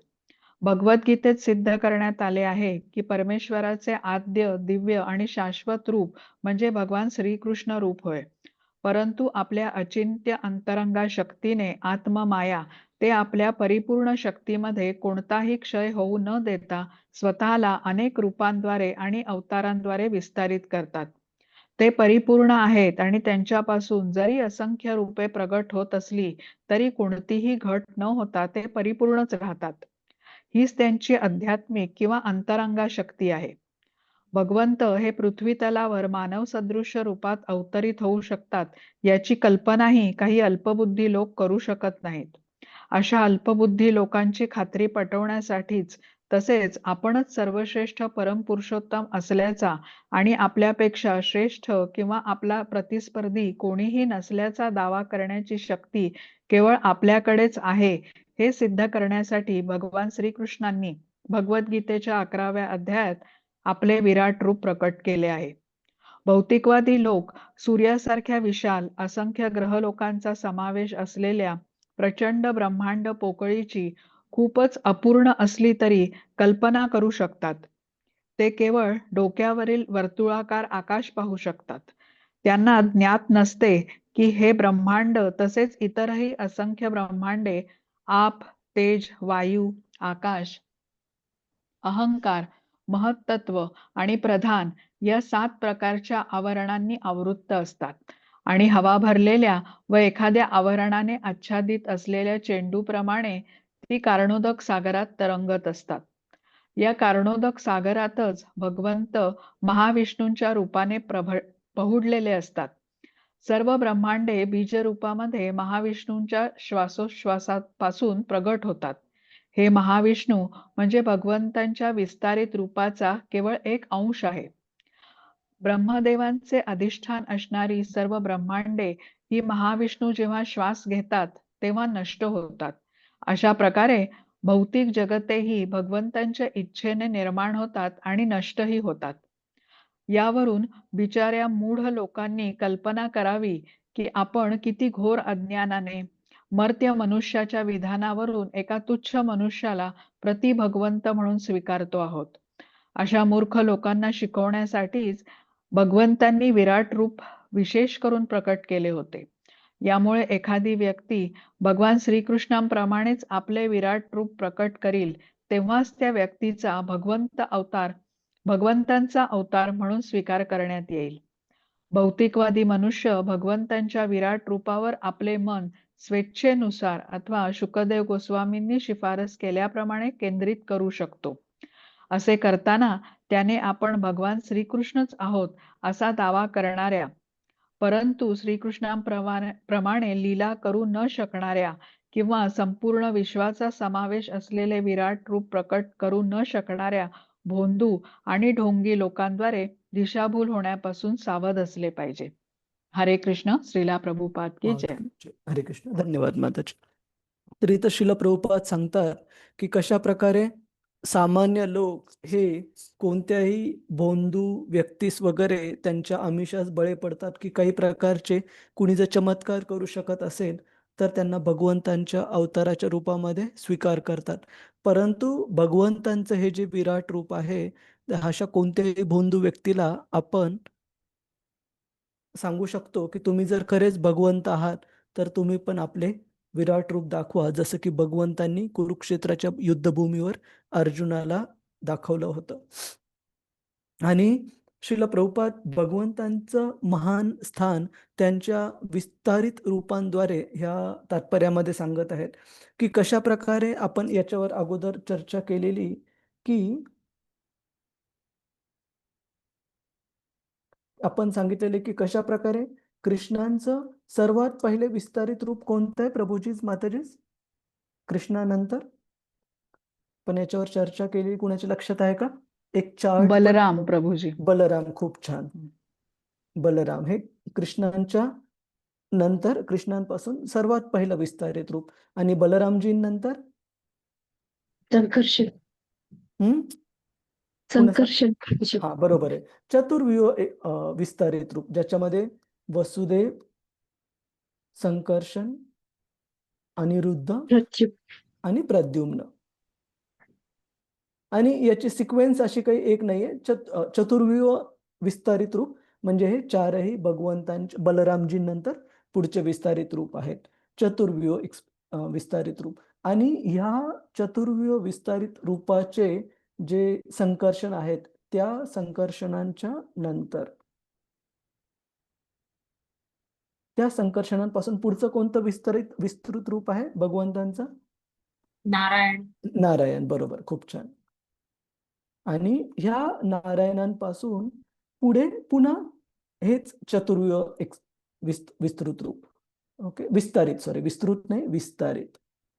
भगवद्गीतेत सिद्ध करण्यात आले आहे की परमेश्वराचे आद्य, दिव्य आणि शाश्वत रूप म्हणजे भगवान श्रीकृष्ण रूप होय. परंतु आपल्या अचिंत्य अंतरंगा शक्तीने आत्ममाया ते आपल्या परिपूर्ण शक्तीमध्ये कोणताही क्षय होऊ न देता स्वतःला अनेक रूपांद्वारे आणि अवतारांद्वारे विस्तारित करतात. ते परिपूर्ण आहेत आणि त्यांच्यापासून जरी असंख्य रूपे प्रगट होत असली तरी कोणतीही घट न होता ते परिपूर्णच राहतात. हीच त्यांची आध्यात्मिक किंवा अंतरंगा शक्ती आहे. भगवंत हे पृथ्वी तलावर मानव सदृश्य रूपात अवतरित होऊ शकतात याची कल्पनाही काही अल्पबुद्धी लोक करू शकत नाहीत. अशा अल्पबुद्धी लोकांची खात्री पटवण्यासाठीच, तसेच आपणच सर्वश्रेष्ठ परमपुरुषोत्तम असल्याचा आणि आपल्यापेक्षा श्रेष्ठ किंवा आपला प्रतिस्पर्धी कोणीही नसल्याचा दावा करण्याची शक्ती केवळ आपल्याकडेच आहे हे सिद्ध करण्यासाठी भगवान श्रीकृष्णांनी भगवद्गीतेच्या 11व्या अध्यायात आपले विराट रूप प्रकट केले आहे. भौतिकवादी लोक सूर्यासारख्या विशाल असंख्य ग्रहलोकांचा समावेश असलेल्या प्रचंड ब्रह्मांड पोकळीची खूपच अपूर्ण असली तरी कल्पना करू शकतात. ते केवळ डोक्यावरील वर्तुळाकार आकाश पाहू शकतात. त्यांना ज्ञात नसते की हे ब्रह्मांड तसेच इतरही असंख्य ब्रह्मांडे आप, तेज, वायू, आकाश, अहंकार, महत्तत्व आणि प्रधान या 7 प्रकारच्या आवरणांनी आवृत्त असतात आणि हवा भरलेल्या व एखाद्या आवरणाने आच्छादित असलेल्या चेंडूप्रमाणे ती कारणोदक सागरात तरंगत असतात. या कारणोदक सागरातच भगवंत महाविष्णूंच्या रूपाने पहुडलेले असतात. सर्व ब्रह्मांडे बीजरूपामध्ये महाविष्णूंच्या श्वासोश्वासापासून प्रगट होतात. हे महाविष्णू म्हणजे भगवंतांच्या विस्तारित रूपाचा केवळ एक अंश आहे. ब्रह्मदेवांचे अधिष्ठान असणारी सर्व ब्रह्मांडे ही महाविष्णू जेव्हा श्वास घेतात तेव्हा नष्ट होतात. अशा प्रकारे भौतिक जगतेही भगवंतांच्या इच्छेने निर्माण होतात आणि नष्टही होतात. यावरून बिचाऱ्या मूढ लोकांनी कल्पना करावी की आपण किती घोर अज्ञानाने मर्त्य मनुष्याच्या विधानावरून एका तुच्छ मनुष्याला प्रति भगवंत म्हणून स्वीकारतो आहोत. अशा मूर्ख लोकांना शिकवण्यासाठीच भगवंतांनी विराट रूप विशेष करून प्रकट केले होते. यामुळे एखादी व्यक्ती भगवान श्रीकृष्णांप्रमाणेच आपले विराट रूप प्रकट करील तेव्हाच त्या व्यक्तीचा भगवंतांचा अवतार म्हणून स्वीकार करण्यात येईल. भौतिकवादी मनुष्य भगवंतांच्या विराट रूपावर आपले मन स्वेच्छेनुसार अथवा शुकदेव गोस्वामींनी शिफारस केल्याप्रमाणे केंद्रित करू शकतो. असे करताना त्याने आपण भगवान श्रीकृष्णच आहोत असा दावा करणाऱ्या परंतु श्रीकृष्णांप्रमाणे लीला करू न शकणाऱ्या किंवा संपूर्ण विश्वाचा समावेश असलेले विराट रूप प्रकट करू न शकणाऱ्या भोंदू आणि ढोंगी लोकांद्वारे दिशाभूल होण्यापासून सावध असले पाहिजे. हरे कृष्ण. श्रीला प्रभुपाद की जय. हरे कृष्ण. धन्यवाद माताजी. तर इथं श्रील प्रभुपाद सांगतात की कशा प्रकारे सामान्य लोक हे कोणत्याही भोंदू व्यक्तीस वगैरे त्यांच्या आमिषास बळी पडतात की काही प्रकारचे कुणी जर चमत्कार करू शकत असेल तर त्यांना भगवंतांच्या अवताराच्या रूपामध्ये स्वीकार करतात. परंतु भगवंतांचं हे जे विराट रूप आहे अशा कोणत्याही भोंदू व्यक्तीला आपण सांगू शकतो की तुम्ही जर खरेच भगवंत आहात तर तुम्ही पण आपले विराट रूप दाखवा, जसं की भगवंतांनी कुरुक्षेत्राच्या युद्धभूमीवर अर्जुनाला दाखवलं होतं. आणि श्रील प्रभुपाद भगवंतांचं महान स्थान त्यांच्या विस्तारित रूपांद्वारे ह्या तात्पर्यामध्ये सांगत आहेत की कशा प्रकारे आपण याच्यावर अगोदर चर्चा केलेली की आपण सांगितलेले की कशा प्रकारे कृष्णांचं सर्वात पहिले विस्तारित रूप कोणतं आहे प्रभूजीच माताजीच कृष्णानंतर पण याच्यावर चर्चा केली. कुणाच्या लक्षात आहे का? एक चार्ट. बलराम प्रभूजी. बलराम. खूप छान. बलराम हे कृष्णांच्या नंतर कृष्णांपासून सर्वात पहिलं विस्तारित रूप. आणि बलरामजींनंतर संकर्षण. हा बरोबर आहे. चतुर्व्यूह विस्तारित रूप ज्याच्यामध्ये वसुदेव, संकर्षण, अनिरुद्ध आणि प्रद्युम्न. आणि याची सिक्वेन्स अशी काही एक नाहीये. चतुर्व्यूह विस्तारित रूप म्हणजे हे चारही भगवंतांच्या बलरामजींनंतर पुढचे विस्तारित रूप आहेत. चतुर्व्यूह विस्तारित रूप. आणि ह्या चतुर्व्यूह विस्तारित रूपाचे जे संकर्षण आहेत त्या संकर्षणांच्या नंतर त्या संकर्षणांपासून पुढचं कोणतं विस्तृत रूप आहे भगवंतांचं? नारायण. बरोबर. खूप छान. आणि ह्या नारायणांपासून पुढे पुन्हा हेच चतुर्व्यूह विस्तृत रूप. ओके. विस्तृत नाही, विस्तारित.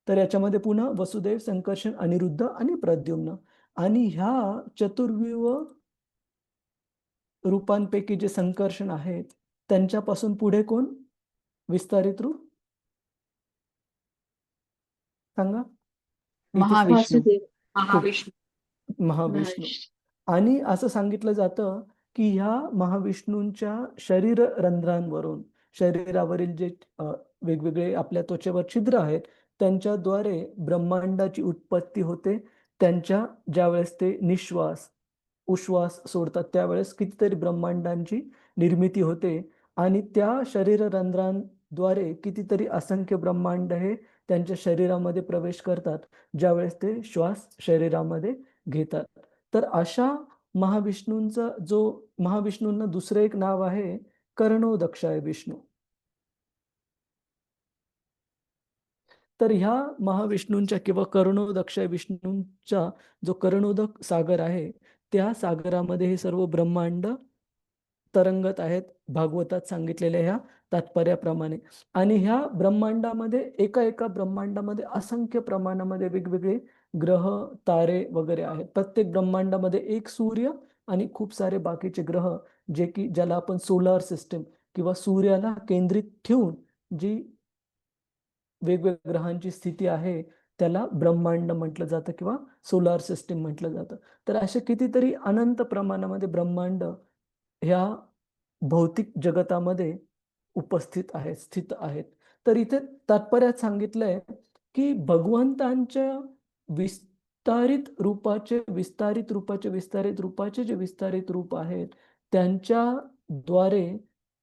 तर याच्यामध्ये पुन्हा वसुदेव, संकर्षण, अनिरुद्ध आणि प्रद्युम्न. आणि ह्या चतुर्व्यूह रूपांपैकी जे संकर्षण आहेत त्यांच्यापासून पुढे कोण विस्तारित रूप सांगा? महाविष्णू. महाविष्णू. आणि असं सांगितलं जातं की ह्या महाविष्णूंच्या शरीर रंध्रांवरून शरीरावरील जे वेगवेगळे आपल्या त्वचेवर छिद्र आहेत त्यांच्याद्वारे ब्रह्मांडाची उत्पत्ती होते. त्यांच्या ज्यावेळेस ते निश्वास उश्वास सोडतात त्यावेळेस कितीतरी ब्रह्मांडांची निर्मिती होते. आणि त्या शरीर रंध्रांद्वारे कितीतरी असंख्य ब्रह्मांड हे त्यांच्या शरीरामध्ये प्रवेश करतात ज्यावेळेस ते श्वास शरीरामध्ये घेतात. तर अशा महाविष्णूंना दुसरं एक नाव आहे कर्णोदक्षाय विष्णू. तर ह्या महाविष्णूंच्या किंवा कर्णोदक्षाय विष्णूंचा जो कर्णोदक सागर आहे त्या सागरामध्ये हे सर्व ब्रह्मांड तरंगत आहेत भागवतात सांगितलेल्या ह्या तात्पर्याप्रमाणे. आणि ह्या ब्रह्मांडामध्ये एका ब्रह्मांडामध्ये असंख्य प्रमाणामध्ये वेगवेगळे ग्रह, तारे वगैरे आहेत. प्रत्येक ब्रह्मांडामध्ये एक सूर्य आणि खूप सारे बाकीचे ग्रह, जे की ज्याला आपण सोलार सिस्टम किंवा सूर्याला केंद्रित ठेवून जी वेगवेगळ्या ग्रहांची स्थिती आहे, त्याला ब्रह्मांड म्हटलं जातं किंवा सोलार सिस्टीम म्हटलं जातं. तर असे कितीतरी अनंत प्रमाणामध्ये ब्रह्मांड ह्या भौतिक जगतामध्ये उपस्थित आहेत, स्थित आहेत. तर इथे तात्पर्यात सांगितलंय की भगवंतांच्या विस्तारित रूपाचे जे विस्तारित रूप आहेत, त्यांच्याद्वारे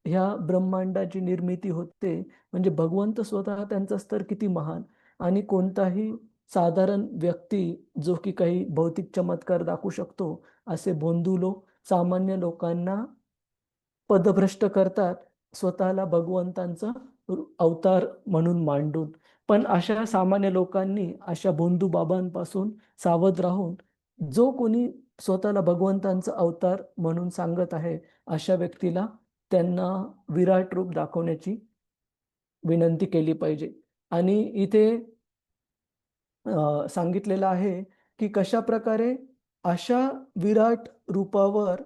ह्या ब्रह्मांडाची निर्मिती होते. म्हणजे भगवंत स्वतः, त्यांचा स्तर किती महान. आणि कोणताही साधारण व्यक्ती जो की काही भौतिक चमत्कार दाखवू शकतो, असे भोंदू लोक सामान्य लोकांना पदभ्रष्ट करतात, स्वतःला भगवंतांचा अवतार म्हणून मांडून. पण अशा सामान्य लोकांनी अशा भोंदू बाबांपासून सावध राहून, जो कोणी स्वतःला भगवंतांचा अवतार म्हणून सांगत आहे, अशा व्यक्तीला त्यांना विराट रूप दाखवण्याची विनंती केली पाहिजे. आणि इथे सांगितलेलं आहे की कशा प्रकारे अशा विराट रूपावर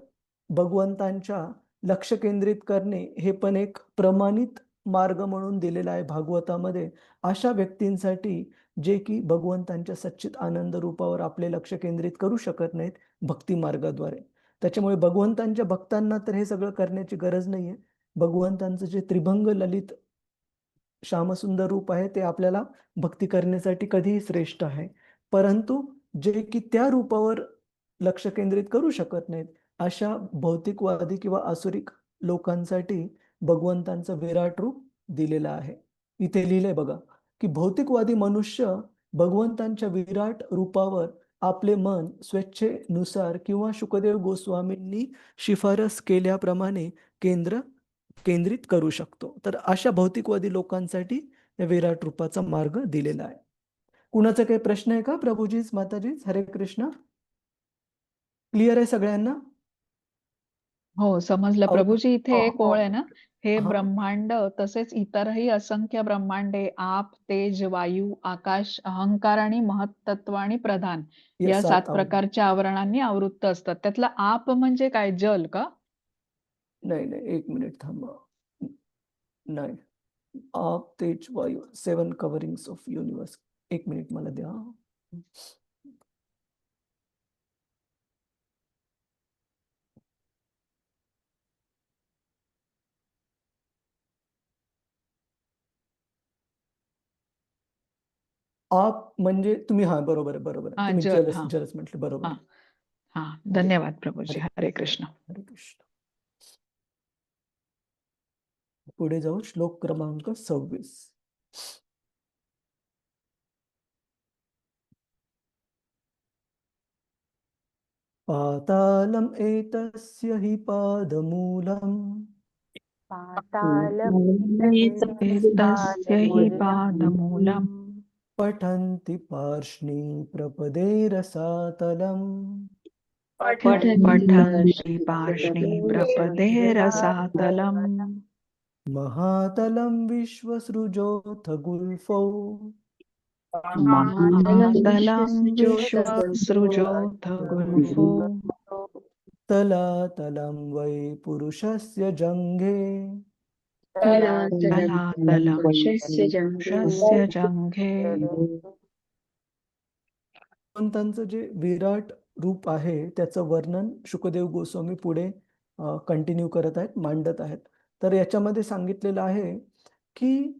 भगवंतांच्या लक्ष केंद्रित करणे हे पण एक प्रमाणित मार्ग म्हणून दिलेला आहे भागवतामध्ये. अशा व्यक्तींसाठी जे की भगवंतांच्या सच्चित आनंद रूपावर आपले लक्ष केंद्रित करू शकत नाहीत भक्ती मार्गाद्वारे. त्याच्यामुळे भगवंतांच्या भक्तांना तर हे सगळं करण्याची गरज नाहीये. भगवंतांचं जे त्रिभंग ललित श्यामसुंदर रूप आहे, ते आपल्याला भक्ती करण्यासाठी कधीही श्रेष्ठ आहे. परंतु जे की त्या रूपावर लक्ष केंद्रित करू शकत नाहीत, अशा भौतिकवादी किंवा आसुरिक लोकांसाठी भगवंतांचं विराट रूप दिलेलं आहे. इथे लिहिलंय बघा की भौतिकवादी मनुष्य भगवंतांच्या विराट रूपावर आपले मन स्वेच्छेनुसार किंवा शुकदेव गोस्वामींनी शिफारस केल्याप्रमाणे केंद्रित करू शकतो. तर अशा भौतिकवादी लोकांसाठी या विराट रूपाचा मार्ग दिलेला आहे. कुणाचा काही प्रश्न आहे का प्रभूजीच, माताजीच? हरे कृष्ण. क्लिअर आहे सगळ्यांना? हो, समजलं प्रभूजी. इथे एक ओळ आहे ना, हे हा. ब्रह्मांड तसेच इतरही असंख्य ब्रह्मांडे आप, तेज, वायू, आकाश, अहंकार आणि महत्तत्व आणि प्रधान या या 7 7 प्रकारच्या आवरणांनी आवृत्त असतात. त्यातलं आप म्हणजे काय, जल का? नाही नाही, एक मिनिट थांबा. नाही, आप, तेज, वायू, 7 कव्हरिंग्स ऑफ युनिवर्स. एक मिनिट मला द्या. आप म्हणजे तुम्ही, हा बरोबर आहे, बरोबर आहे. हा, तुम्ही जल. जलस हा जलस म्हटले, बरोबर हा आहे. हा, हरे धन्यवाद प्रभूजी. हरे हरे हरे कृष्ण. हरे कृष्ण. पुढे जाऊ, श्लोक क्रमांक 26. पातालम एतस्य हि पादमूलम् एतस्य हि पादमूलम् पठन्ति पार्ष्णि प्रपदे रसातलम् पठन्ति पार्ष्णि प्रपदे रसातलम् महातलं विश्वसृजोऽथ गुल्फौ महातलं विश्वसृजोऽथ गुल्फो तलातलं वै पुरुषस्य जङ्घे तलातलं पुरुषस्य जङ्घे. भगवंतांचं जे विराट रूप आहे, त्याचं वर्णन शुकदेव गोस्वामी पुढे कंटिन्यू करत आहेत, मांडत आहेत. तर याच्यामध्ये सांगितलेलं आहे की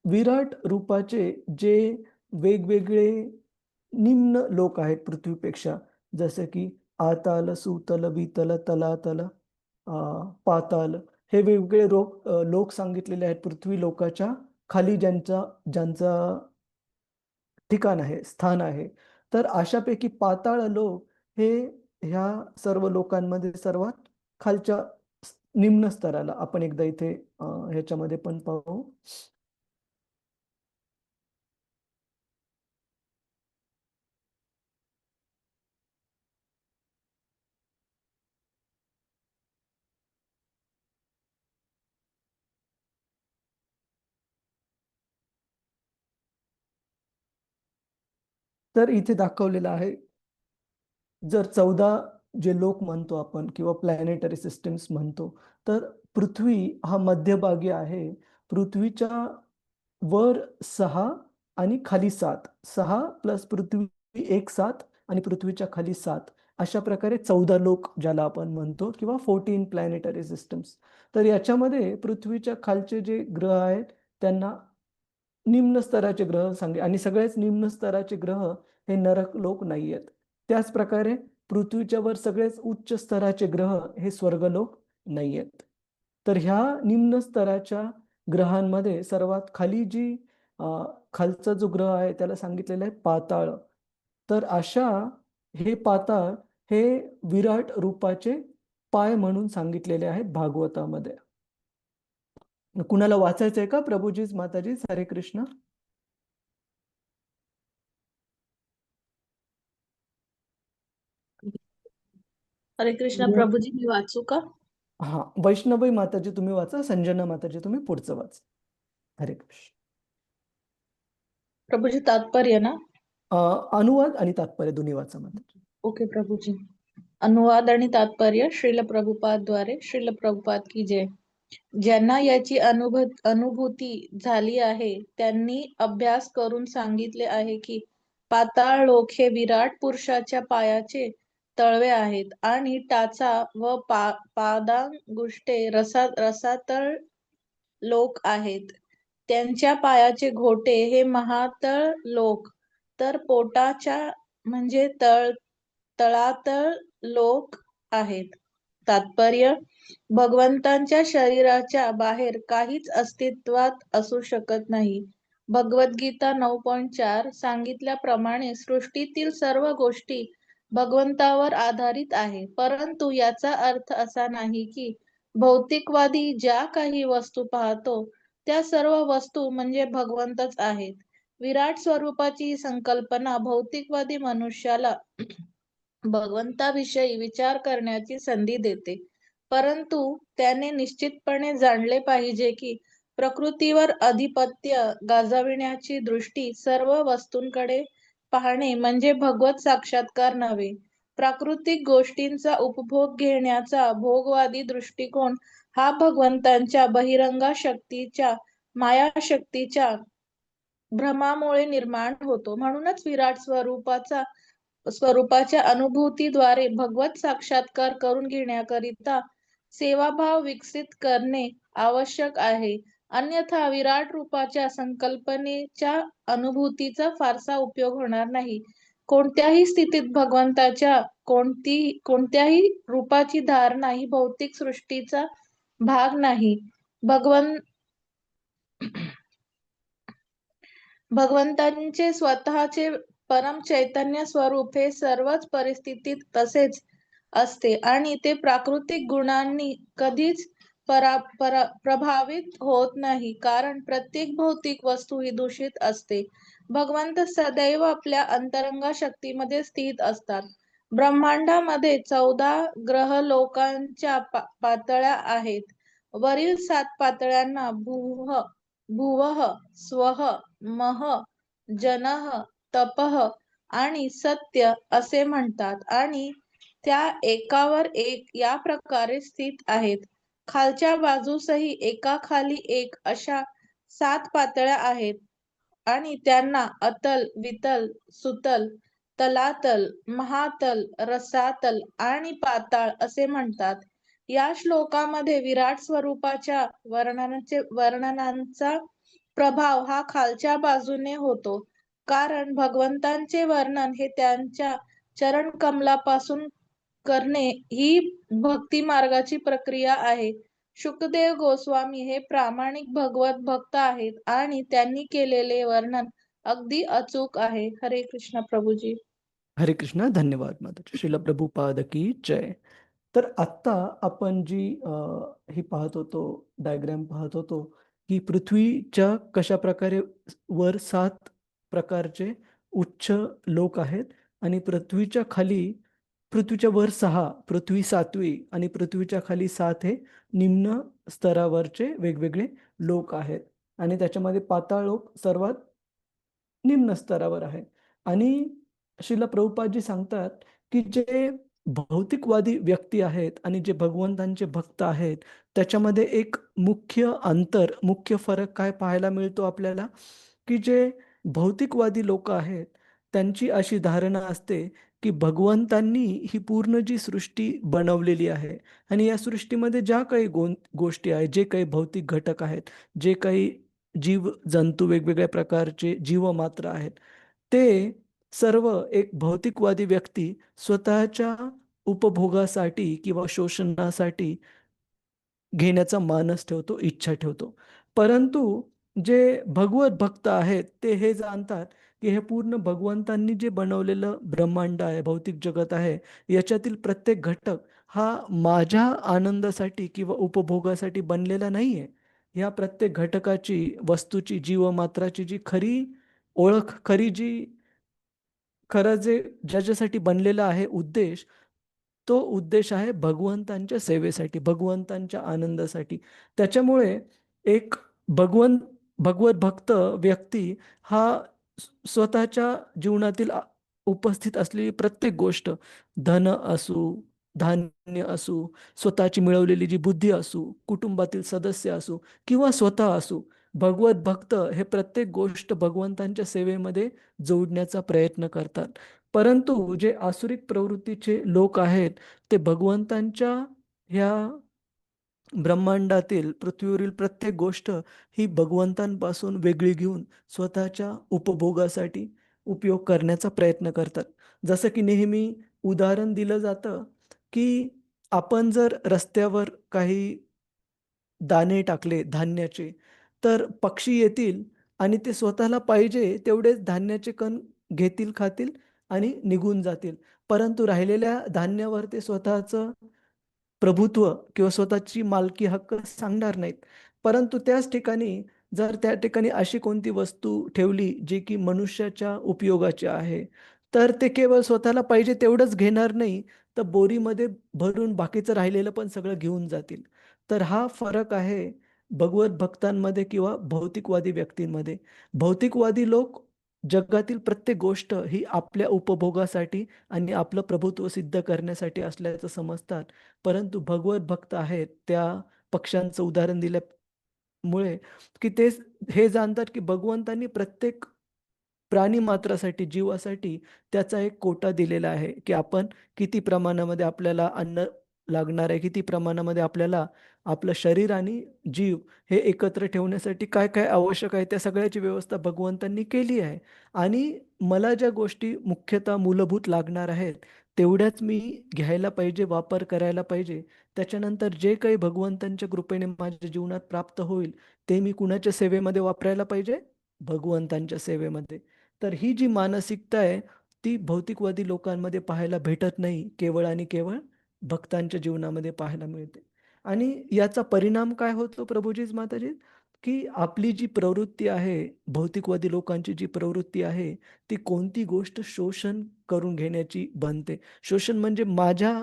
विराट रूपाचे जे वेगवेगळे निम्न लोक आहेत पृथ्वीपेक्षा, जसे की आताल, सुतल, वितल, तलातल, पाताल, हे वेगवेगळे लोक सांगितलेले आहेत पृथ्वी लोकाच्या खाली, ज्यांचा ठिकाण आहे, स्थान आहे. तर अशापैकी पाताळ लोक हे ह्या सर्व लोकांमध्ये सर्वात खालच्या निम्न स्तराला, आपण एकदा इथे ह्याच्यामध्ये पण पाहू. तर इथे दाखवलेलं आहे, जर 14 जे लोक म्हणतो आपण किंवा प्लॅनेटरी सिस्टम्स म्हणतो, तर पृथ्वी हा मध्यभागी आहे. पृथ्वीच्या वर 6 आणि खाली 7, 6 प्लस पृथ्वी 1 7 आणि पृथ्वीच्या खाली 7, अशा प्रकारे 14 लोक ज्याला आपण म्हणतो, किंवा 14 प्लॅनेटरी सिस्टम्स. तर याच्यामध्ये पृथ्वीच्या खालचे जे ग्रह आहेत त्यांना निम्न स्तराचे ग्रह सांगे, आणि सगळेच निम्न स्तराचे ग्रह हे नरक लोक नाही आहेत. त्याच प्रकारे पृथ्वीच्या वर सगळेच उच्च स्तराचे ग्रह हे स्वर्गलोक नाही आहेत. तर ह्या निम्न स्तराच्या ग्रहांमध्ये सर्वात खाली जी खालचा जो ग्रह आहे त्याला सांगितलेलं आहे पाताळ. तर अशा हे पाताळ हे विराट रूपाचे पाय म्हणून सांगितलेले आहेत भागवतामध्ये. कुणाला वाचायचंय का? प्रभूजीच, माताजीच, हरे कृष्ण. हरे कृष्ण प्रभूजी, मी वाचू का? हा, वैष्णवी माताजी तुम्ही वाचा, संजना माताजी तुम्ही पुढचं वाच. हरे कृष्ण. प्रभूजी तात्पर्य ना? अनुवाद आणि तात्पर्य दोन्ही वाचा माताजी. ओके प्रभूजी. अनुवाद आणि तात्पर्य श्रील प्रभुपाद द्वारे. श्रील प्रभुपाद की जय. ज्यांना याची अनुभूती झाली आहे त्यांनी अभ्यास करून सांगितले आहे की पाताळ लोक हे विराट पुरुषाच्या पायाचे तळवे आहेत आणि टाचा व पादांगुष्टे रसातळ लोक आहेत. त्यांच्या पायाचे घोटे हे महातळ लोक, तर पोटाच्या म्हणजे तळातळ लोक आहेत. तात्पर्य: भगवंतांच्या शरीराच्या बाहेर काहीच अस्तित्वात असू शकत नाही. भगवद्गीता 9.4 सांगितल्याप्रमाणे सृष्टीतील सर्व गोष्टी भगवंतावर आधारित आहे, परंतु याचा अर्थ असा नाही की भौतिकवादी ज्या काही वस्तू पाहतो त्या सर्व वस्तू म्हणजे भगवंतच आहेत. विराट स्वरूपाची संकल्पना भौतिकवादी मनुष्याला भगवंताविषयी विचार करण्याची संधी देते, परंतु त्याने निश्चितपणे जाणले पाहिजे की प्रकृतीवर अधिपत्य गाजविण्याची दृष्टी सर्व वस्तूंकडे पाहणे म्हणजे भगवत साक्षात्कार नव्हे. प्राकृतिक गोष्टींचा उपभोग घेण्याचा भोगवादी दृष्टिकोन हा भगवंतांच्या बहिरंगा शक्तीच्या मायाशक्तीच्या भ्रमामुळे निर्माण होतो. म्हणूनच विराट स्वरूपाच्या अनुभूतीद्वारे भगवत साक्षात्कार करून घेण्याकरिता सेवाभाव विकसित करणे आवश्यक आहे. अन्यथा विराट रूपाच्या संकल्पनेच्या अनुभूतीचा फारसा उपयोग होणार नाही. कोणत्याही स्थितीत भगवंताच्या कोणत्याही रूपाची धारणा ही भौतिक सृष्टीचा भाग नाही. भगवंतांचे स्वतःचे परम चैतन्य स्वरूप हे सर्वच परिस्थितीत तसेच असते आणि ते प्राकृतिक गुणांनी कधीच प्रभावित होत नाही, कारण प्रत्येक भौतिक वस्तू ही दूषित असते. भगवंत सदैव आपल्या अंतरंग शक्तीमध्ये स्थित असतात. ब्रह्मांडामध्ये 14 ग्रह लोकांच्या पातळ्या आहेत. वरील 7 पातळ्यांना भुवः, स्वः, मह, जनः, तपः आणि सत्य असे म्हणतात आणि त्या एकावर एक या प्रकारे स्थित आहेत. खालच्या बाजूसही एकाखाली एक अशा 7 पातळ्या आहेत आणि त्यांना अतल, वितल, सुतल, तलातल, महातल, रसातल आणि पाताळ असे म्हणतात. या श्लोकामध्ये विराट स्वरूपाच्या वर्णनांचा प्रभाव हा खालच्या बाजूने होतो, कारण भगवंतांचे वर्णन हे त्यांच्या चरण कमलापासून करणे ही भक्ती मार्गाची प्रक्रिया आहे. शुकदेव गोस्वामी हे प्रामाणिक भगवत भक्त आहेत आणि त्यांनी केलेले वर्णन अगदी अचूक आहे. हरे कृष्ण प्रभूजी. हरे कृष्ण. धन्यवाद माताजी. श्रील प्रभुपाद की जय. तर आत्ता आपण जी ही पाहत होतो, डायग्राम पाहत होतो, की पृथ्वीच्या कशा प्रकारे वर 7 प्रकारचे उच्च लोक आहेत आणि पृथ्वीच्या वर 6, पृथ्वी 7वी आणि पृथ्वीच्या खाली 7 हे निम्न स्तरावरचे वेगवेगळे लोक आहेत. आणि त्याच्यामध्ये पाताळ लोक सर्वात निम्न स्तरावर आहे. आणि श्रीला प्रभुपादजी सांगतात की जे भौतिकवादी व्यक्ती आहेत आणि जे भगवंतांचे भक्त आहेत, त्याच्यामध्ये एक मुख्य अंतर, मुख्य फरक काय पाहायला मिळतो आपल्याला, की जे भौतिकवादी लोक आहेत त्यांची अशी धारणा असते की भगवंतांनी ही पूर्ण जी सृष्टी बनवलेली आहे आणि या सृष्टीमध्ये ज्या काही गोष्टी आहेत, जे काही भौतिक घटक आहेत, जे काही जीव जंतू, वेगवेगळ्या प्रकारचे जीवमात्र आहेत, ते सर्व एक भौतिकवादी व्यक्ती स्वतःच्या उपभोगासाठी किंवा शोषणासाठी घेण्याचा मानस ठेवतो, इच्छा ठेवतो. परंतु जे भगवत भक्त आहेत ते हे जाणतात की हे पूर्ण भगवंतांनी जे बनवलेलं ब्रह्मांड आहे, भौतिक जगत आहे, याच्यातील प्रत्येक घटक हा माझ्या आनंदासाठी किंवा उपभोगासाठी बनलेला नाहीये. या प्रत्येक घटकाची, वस्तूची, जीवमात्राची जी खरी ओळख, खरी जी खरं जे ज्याच्यासाठी बनलेला आहे उद्देश, तो उद्देश आहे भगवंतांच्या सेवेसाठी, भगवंतांच्या आनंदासाठी. त्याच्यामुळे एक भगवंत भगवत भक्त व्यक्ती हा स्वतःच्या जीवनातील उपस्थित असलेली प्रत्येक गोष्ट, धन असू, धान्य असू, स्वतःची मिळवलेली जी बुद्धी असू, कुटुंबातील सदस्य असू किंवा स्वतः असू, भगवत भक्त हे प्रत्येक गोष्ट भगवंतांच्या सेवेमध्ये जोडण्याचा प्रयत्न करतात. परंतु जे आसुरिक प्रवृत्तीचे लोक आहेत ते भगवंतांच्या ह्या ब्रह्मांडातील, पृथ्वीवरील प्रत्येक गोष्ट ही भगवंतांपासून वेगळी घेऊन स्वतःच्या उपभोगासाठी उपयोग करण्याचा प्रयत्न करतात. जसं की नेहमी उदाहरण दिलं जातं की आपण जर रस्त्यावर काही दाणे टाकले धान्याचे, तर पक्षी येतील आणि ते स्वतःला पाहिजे तेवढेच धान्याचे कण घेतील, खातील आणि निघून जातील. परंतु राहिलेल्या धान्यावर ते स्वतःचं प्रभुत्व किंवा स्वतःची मालकी हक्क सांगणार नाहीत. परंतु त्याच ठिकाणी जर त्या ठिकाणी अशी कोणती वस्तू ठेवली जी की मनुष्याच्या उपयोगाची आहे, तर ते केवळ स्वतःला पाहिजे तेवढंच घेणार नाही, तर बोरीमध्ये भरून बाकीचं राहिलेलं पण सगळं घेऊन जातील. तर हा फरक आहे भगवत भक्तांमध्ये किंवा भौतिकवादी व्यक्तींमध्ये. भौतिकवादी लोक जगातील प्रत्येक गोष्ट ही आपल्या उपभोगासाठी आणि आपलं प्रभुत्व सिद्ध करण्यासाठी असल्याचं समजतात. परंतु भगवत भक्त आहेत त्या पक्ष्यांचं उदाहरण दिल्यामुळे की ते हे जाणतात की भगवंतांनी प्रत्येक प्राणी मात्रासाठी, जीवासाठी त्याचा एक कोटा दिलेला आहे की आपण किती प्रमाणामध्ये आपल्याला अन्न लागणार आहे, किती प्रमाणामध्ये आपल्याला आपलं शरीर आणि जीव हे एकत्र ठेवण्यासाठी काय काय आवश्यक आहे, त्या सगळ्याची व्यवस्था भगवंतांनी केली आहे. आणि मला ज्या गोष्टी मुख्यतः मूलभूत लागणार आहेत तेवढ्याच मी घ्यायला पाहिजे, वापर करायला पाहिजे. त्याच्यानंतर जे काही भगवंतांच्या कृपेने माझ्या जीवनात प्राप्त होईल ते मी कुणाच्या सेवेमध्ये वापरायला पाहिजे? भगवंतांच्या सेवेमध्ये. तर ही जी मानसिकता आहे ती भौतिकवादी लोकांमध्ये पाहायला भेटत नाही, केवळ आणि केवळ भक्तांच्या जीवनामध्ये पाहायला मिळते. आणि याचा परिणाम काय होतो प्रभुजीच माताजी, की आपली जी प्रवृत्ती आहे, भौतिकवादी लोकांची जी प्रवृत्ती आहे, ती कोणती गोष्ट शोषण करून घेण्याची बनते. शोषण म्हणजे माझ्या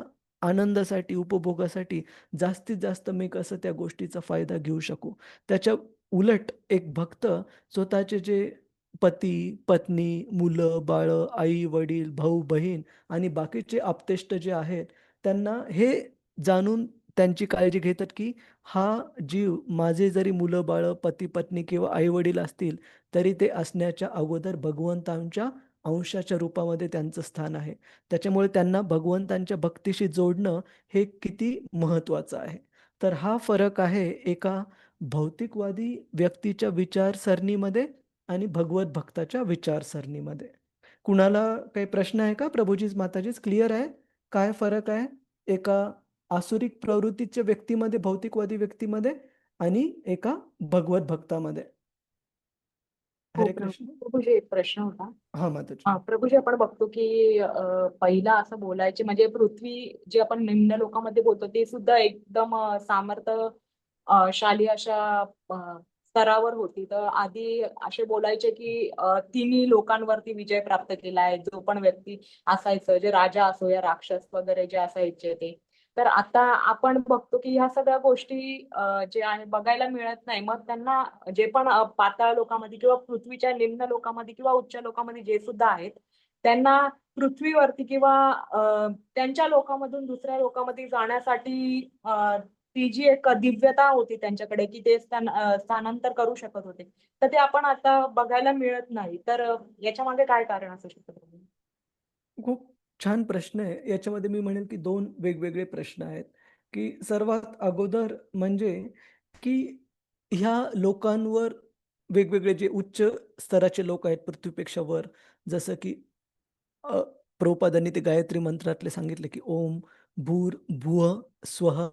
आनंदासाठी, उपभोगासाठी जास्तीत जास्त मी कसं त्या गोष्टीचा फायदा घेऊ शकू. त्याच्या उलट एक भक्त स्वतःचे जे पती, पत्नी, मुलं, बाळं, आई, वडील, भाऊ, बहीण आणि बाकीचे आप्तेष्ट जे आहेत, त्यांना हे जाणून त्यांची काळजी घेतात, की हा जीव, माझे जरी मुलं, बाळं, पती, पत्नी किंवा आई-वडील असतील, तरी ते असण्याच्या अगोदर भगवंतांच्या अंशाच्या रूपामध्ये त्यांचं स्थान आहे. त्याच्यामुळे त्यांना भगवंतांच्या भक्तीशी जोडणं हे किती महत्त्वाचं आहे. तर हा फरक आहे एका भौतिकवादी व्यक्तीच्या विचारसरणीमध्ये आणि भगवत भक्ताच्या विचारसरणीमध्ये. कुणाला काही प्रश्न आहे का? प्रभुजीच माताजीच क्लिअर आहे? काय फरक आहे एका आसुरिक प्रवृत्तीच्या व्यक्तीमध्ये, भौतिकवादी व्यक्तीमध्ये आणि एका भगवत भक्तामध्ये? हो, हरे कृष्ण. प्रभूजी एक प्रश्न होता. हा माताजी. प्रभूजी आपण बघतो की पहिला असं बोलायचे म्हणजे पृथ्वी जे आपण निम्न लोकांमध्ये बोलतो ते सुद्धा एकदम शाली अशा स्तरावर होती. तर आधी असे बोलायचे की तिन्ही लोकांवरती विजय प्राप्त केला आहे जो पण व्यक्ती असायचं, जे राजा असो या राक्षस वगैरे जे असायचे ते. तर आता आपण बघतो की ह्या सगळ्या गोष्टी जे आहे बघायला मिळत नाही. मग त्यांना जे पण पाताळ लोकांमध्ये किंवा पृथ्वीच्या निम्न लोकांमध्ये किंवा उच्च लोकांमध्ये जे सुद्धा आहेत त्यांना पृथ्वीवरती किंवा त्यांच्या लोकांमधून दुसऱ्या लोकांमध्ये जाण्यासाठी ती जी एक दिव्यता होती त्यांच्याकडे की ते स्थानांतर करू शकत होते, तर ते आपण आता बघायला मिळत नाही. तर याच्या मागे काय कारण असू शकतं? खूप छान प्रश्न आहे. याच्यामध्ये मी म्हणेल की दोन वेगवेगळे प्रश्न आहेत, की सर्वात अगोदर म्हणजे की ह्या लोकांवर वेगवेगळे जे उच्च स्तराचे लोक आहेत पृथ्वीपेक्षा वर, जसं की अ, प्रभुपादांनी ते गायत्री मंत्रातले सांगितले, की ओम भूर्भुवः स्वः.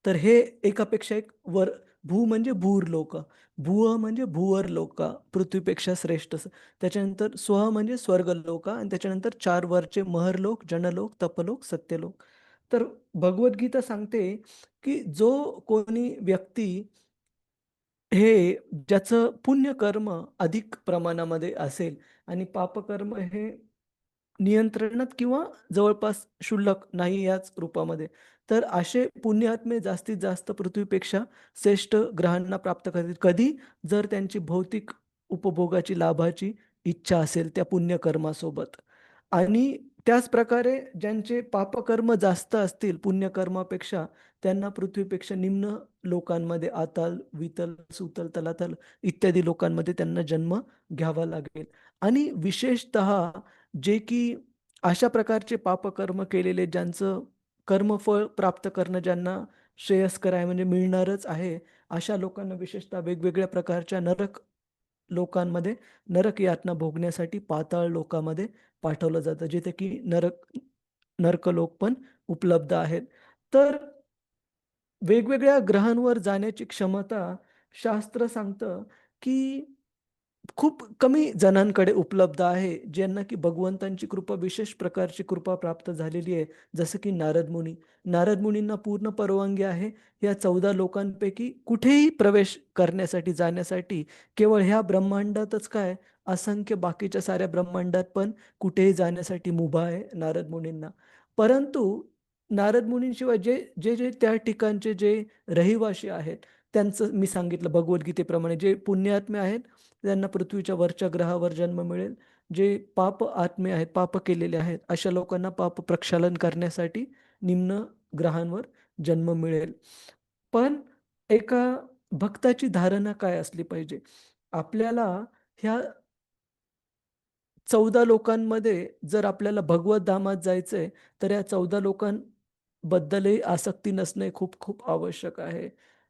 तर हे एकापेक्षा एक वर. भू म्हणजे भूर लोक, भुव म्हणजे भूवर लोक, पृथ्वीपेक्षा श्रेष्ठ. त्याच्यानंतर स्वः म्हणजे स्वर्ग लोक, आणि त्याच्यानंतर 4 वरचे महरलोक, जनलोक, तपलोक, सत्यलोक. तर भगवद्गीता सांगते, की जो कोणी व्यक्ती हे ज्याचं पुण्यकर्म अधिक प्रमाणामध्ये असेल आणि पापकर्म हे नियंत्रणात किंवा जवळपास क्षुल्लक नाही याच रूपामध्ये, तर असे पुण्यात्मे जास्तीत जास्त पृथ्वीपेक्षा श्रेष्ठ ग्रहांना प्राप्त करतील. कधी? जर त्यांची भौतिक उपभोगाची, लाभाची इच्छा असेल त्या पुण्यकर्मासोबत. आणि त्याच प्रकारे ज्यांचे पापकर्म जास्त असतील पुण्यकर्मापेक्षा, त्यांना पृथ्वीपेक्षा निम्न लोकांमध्ये, आताल, वितल, सुतल, तलातल इत्यादी लोकांमध्ये त्यांना जन्म घ्यावा लागेल. आणि विशेषतः जे की अशा प्रकारचे पापकर्म केलेले, ज्यांचं कर्मफळ प्राप्त करणं ज्यांना श्रेयस्कर आहे, म्हणजे मिळणारच आहे, अशा लोकांना विशेषतः वेगवेगळ्या प्रकारच्या नरक लोकांमध्ये नरक यातना भोगण्यासाठी पाताळ लोकामध्ये पाठवलं जातं, जिथे की नरकलोक पण उपलब्ध आहेत. तर वेगवेगळ्या ग्रहांवर जाण्याची क्षमता शास्त्र सांगतं, की खूप कमी जणांकडे उपलब्ध आहे, ज्यांना की भगवंतांची कृपा, विशेष प्रकारची कृपा प्राप्त झालेली आहे. जसं की नारद मुनी. नारद मुनींना पूर्ण परवानगी आहे या 14 लोकांपैकी कुठेही प्रवेश करण्यासाठी, जाण्यासाठी. केवळ ह्या ब्रह्मांडातच काय, असंख्य बाकीच्या साऱ्या ब्रह्मांडात पण कुठेही जाण्यासाठी मुभा आहे नारद मुनींना. परंतु नारद मुनींशिवाय जे जे जे त्या ठिकाणचे जे रहिवासी आहेत, त्यांचं मी सांगितलं भगवद्गीतेप्रमाणे, जे पुण्यात्मे आहेत त्यांना पृथ्वीच्या वरच्या ग्रहावर जन्म मिळेल. जे पाप आत्मे आहेत, पाप केलेले आहेत, अशा लोकांना पाप प्रक्षालन करण्यासाठी निम्न ग्रहांवर जन्म मिळेल. पण एका भक्ताची धारणा काय असली पाहिजे? आपल्याला ह्या 14 लोकांमध्ये जर आपल्याला भगवत धामात जायचंय, तर या 14 लोकांबद्दलही आसक्ती नसणे खूप खूप आवश्यक आहे.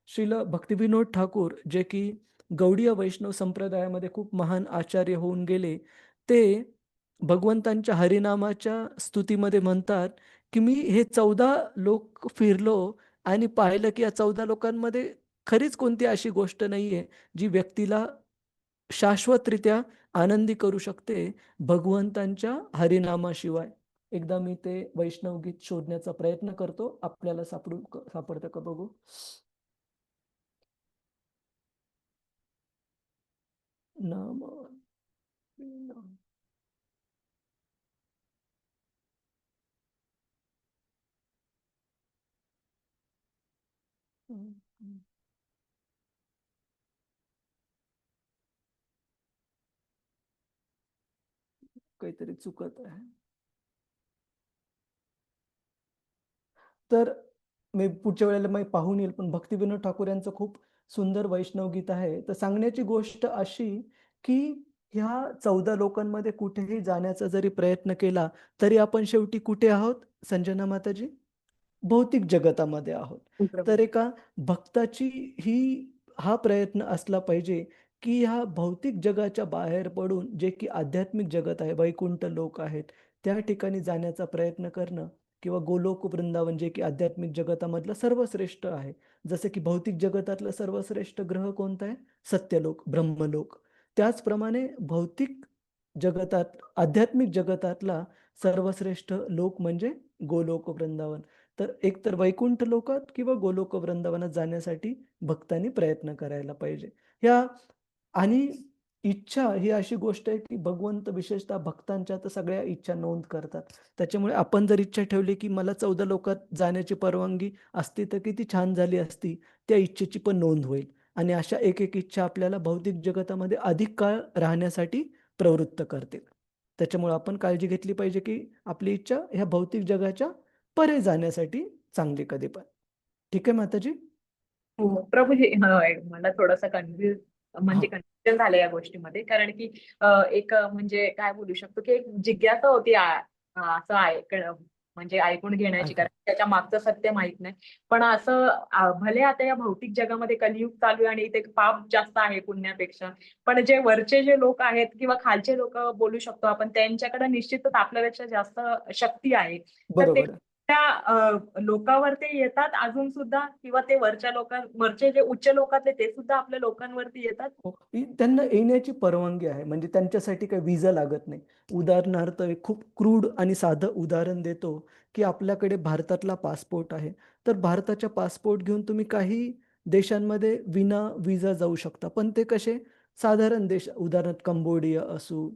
श्रील भक्तिविनोद ठाकूर, जे की गौडीय वैष्णव संप्रदायामध्ये खूप महान आचार्य होऊन गेले, ते भगवंतांच्या हरिनामाच्या स्तुतीमध्ये म्हणतात, की मी हे 14 लोक फिरलो आणि पाहिलं, की या 14 लोकांमध्ये खरीच कोणती अशी गोष्ट नाहीये, जी व्यक्तीला शाश्वतरित्या आनंदी करू शकते भगवंतांच्या हरिनामाशिवाय. एकदा मी ते वैष्णव गीत शोधण्याचा प्रयत्न करतो, आपल्याला सापडतं का बघू. नाम नाम. काहीतरी चुकत आहे. तर मी पुढच्या वेळेला मी पाहून येईल, पण भक्तिविनोद ठाकूर यांचं खूप सुंदर वैष्णव गीत आहे. तर सांगण्याची गोष्ट अशी, की ह्या 14 लोकांमध्ये कुठेही जाण्याचा जरी प्रयत्न केला, तरी आपण शेवटी कुठे आहोत संजना माताजी? भौतिक जगतामध्ये आहोत. तर एका भक्ताची हा प्रयत्न असला पाहिजे, की ह्या भौतिक जगाच्या बाहेर पडून जे की आध्यात्मिक जगत आहे, वैकुंठ लोक आहेत, त्या ठिकाणी जाण्याचा प्रयत्न करणं, किंवा गोलोक वृंदावन जे की आध्यात्मिक जगतामधलं सर्वश्रेष्ठ आहे. जसं की भौतिक जगतातलं सर्वश्रेष्ठ ग्रह कोणता आहे? सत्यलोक, ब्रह्मलोक. त्याचप्रमाणे भौतिक जगतात, आध्यात्मिक जगतातला सर्वश्रेष्ठ लोक म्हणजे गोलोक वृंदावन. तर एकतर वैकुंठ लोकात किंवा गोलोक वृंदावनात जाण्यासाठी भक्तांनी प्रयत्न करायला पाहिजे. ह्या आणि इच्छा ही अशी गोष्ट आहे, की भगवंत विशेषतः भक्तांच्या तर सगळ्या इच्छा नोंद करतात. त्याच्यामुळे आपण जर इच्छा ठेवली, की मला 14 लोकात जाण्याची परवानगी असती तर किती छान झाली असती, त्या इच्छेची पण नोंद होईल. आणि अशा एक एक इच्छा आपल्याला भौतिक जगतामध्ये अधिक काळ राहण्यासाठी प्रवृत्त करतील. त्याच्यामुळे आपण काळजी घेतली पाहिजे की आपली इच्छा ह्या भौतिक जगाच्या परे जाण्यासाठी चांगली कधी पण. ठीक आहे माताजी? हो प्रभूजी, मला थोडंसं कन्फ्युज म्हणजे हा. कन्फ्युजन झालं या गोष्टीमध्ये, कारण की एक म्हणजे काय बोलू शकतो की एक जिज्ञासा होती असं म्हणजे ऐकून घेण्याची, ऐका. कारण त्याच्या मागचं सत्य माहित नाही. पण असं भले आता या भौतिक जगामध्ये कलियुग चालू आहे आणि इथे पाप जास्त आहे पुण्यापेक्षा, पण जे वरचे जे लोक आहेत किंवा खालचे लोक बोलू शकतो आपण, त्यांच्याकडे निश्चितच आपल्यापेक्षा जास्त शक्ती आहे. तर ते बरोबर आहे. त्या लोकांवर ते येतात अजून सुद्धा, किंवा ते वरचे जे उच्च लोकातले ते सुद्धा आपल्या लोकांवरती येतात. हो, त्यांना येण्याची परवानगी आहे, म्हणजे त्यांच्यासाठी काही विजा लागत नाही. उदाहरणार्थ एक खूप क्रूड आणि साधं उदाहरण देतो की आपल्याकडे भारतातला पासपोर्ट आहे, तर भारताच्या पासपोर्ट घेऊन तुम्ही काही देशांमध्ये विना विजा जाऊ शकता. पण ते कसे साधारण देश, उदाहरणार्थ कंबोडिया असू,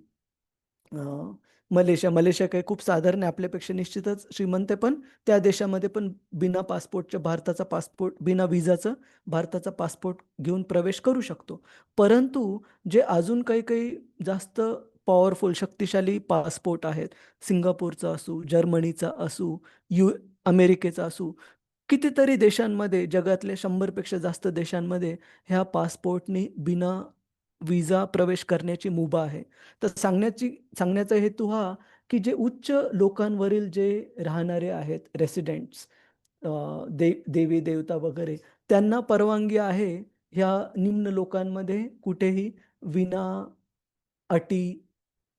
मलेशिया काही खूप साधारण आहे, आपल्यापेक्षा निश्चितच श्रीमंत आहे, पण त्या देशामध्ये पण बिना पासपोर्टच्या भारताचा पासपोर्ट, बिना विजाचं भारताचा पासपोर्ट घेऊन प्रवेश करू शकतो. परंतु जे अजून काही काही जास्त पॉवरफुल शक्तिशाली पासपोर्ट आहेत, सिंगापूरचा असू, जर्मनीचा असू, अमेरिकेचा असू, कितीतरी देशांमध्ये, जगातल्या 100पेक्षा जास्त देशांमध्ये ह्या पासपोर्टनी बिना विजा प्रवेश करण्याची मुभा आहे. तर सांगण्याचा हेतू हा की जे उच्च लोकांवरील जे राहणारे आहेत रेसिडेंट्स, देवी देवता वगैरे, त्यांना परवानगी आहे ह्या निम्न लोकांमध्ये कुठेही विना अटी,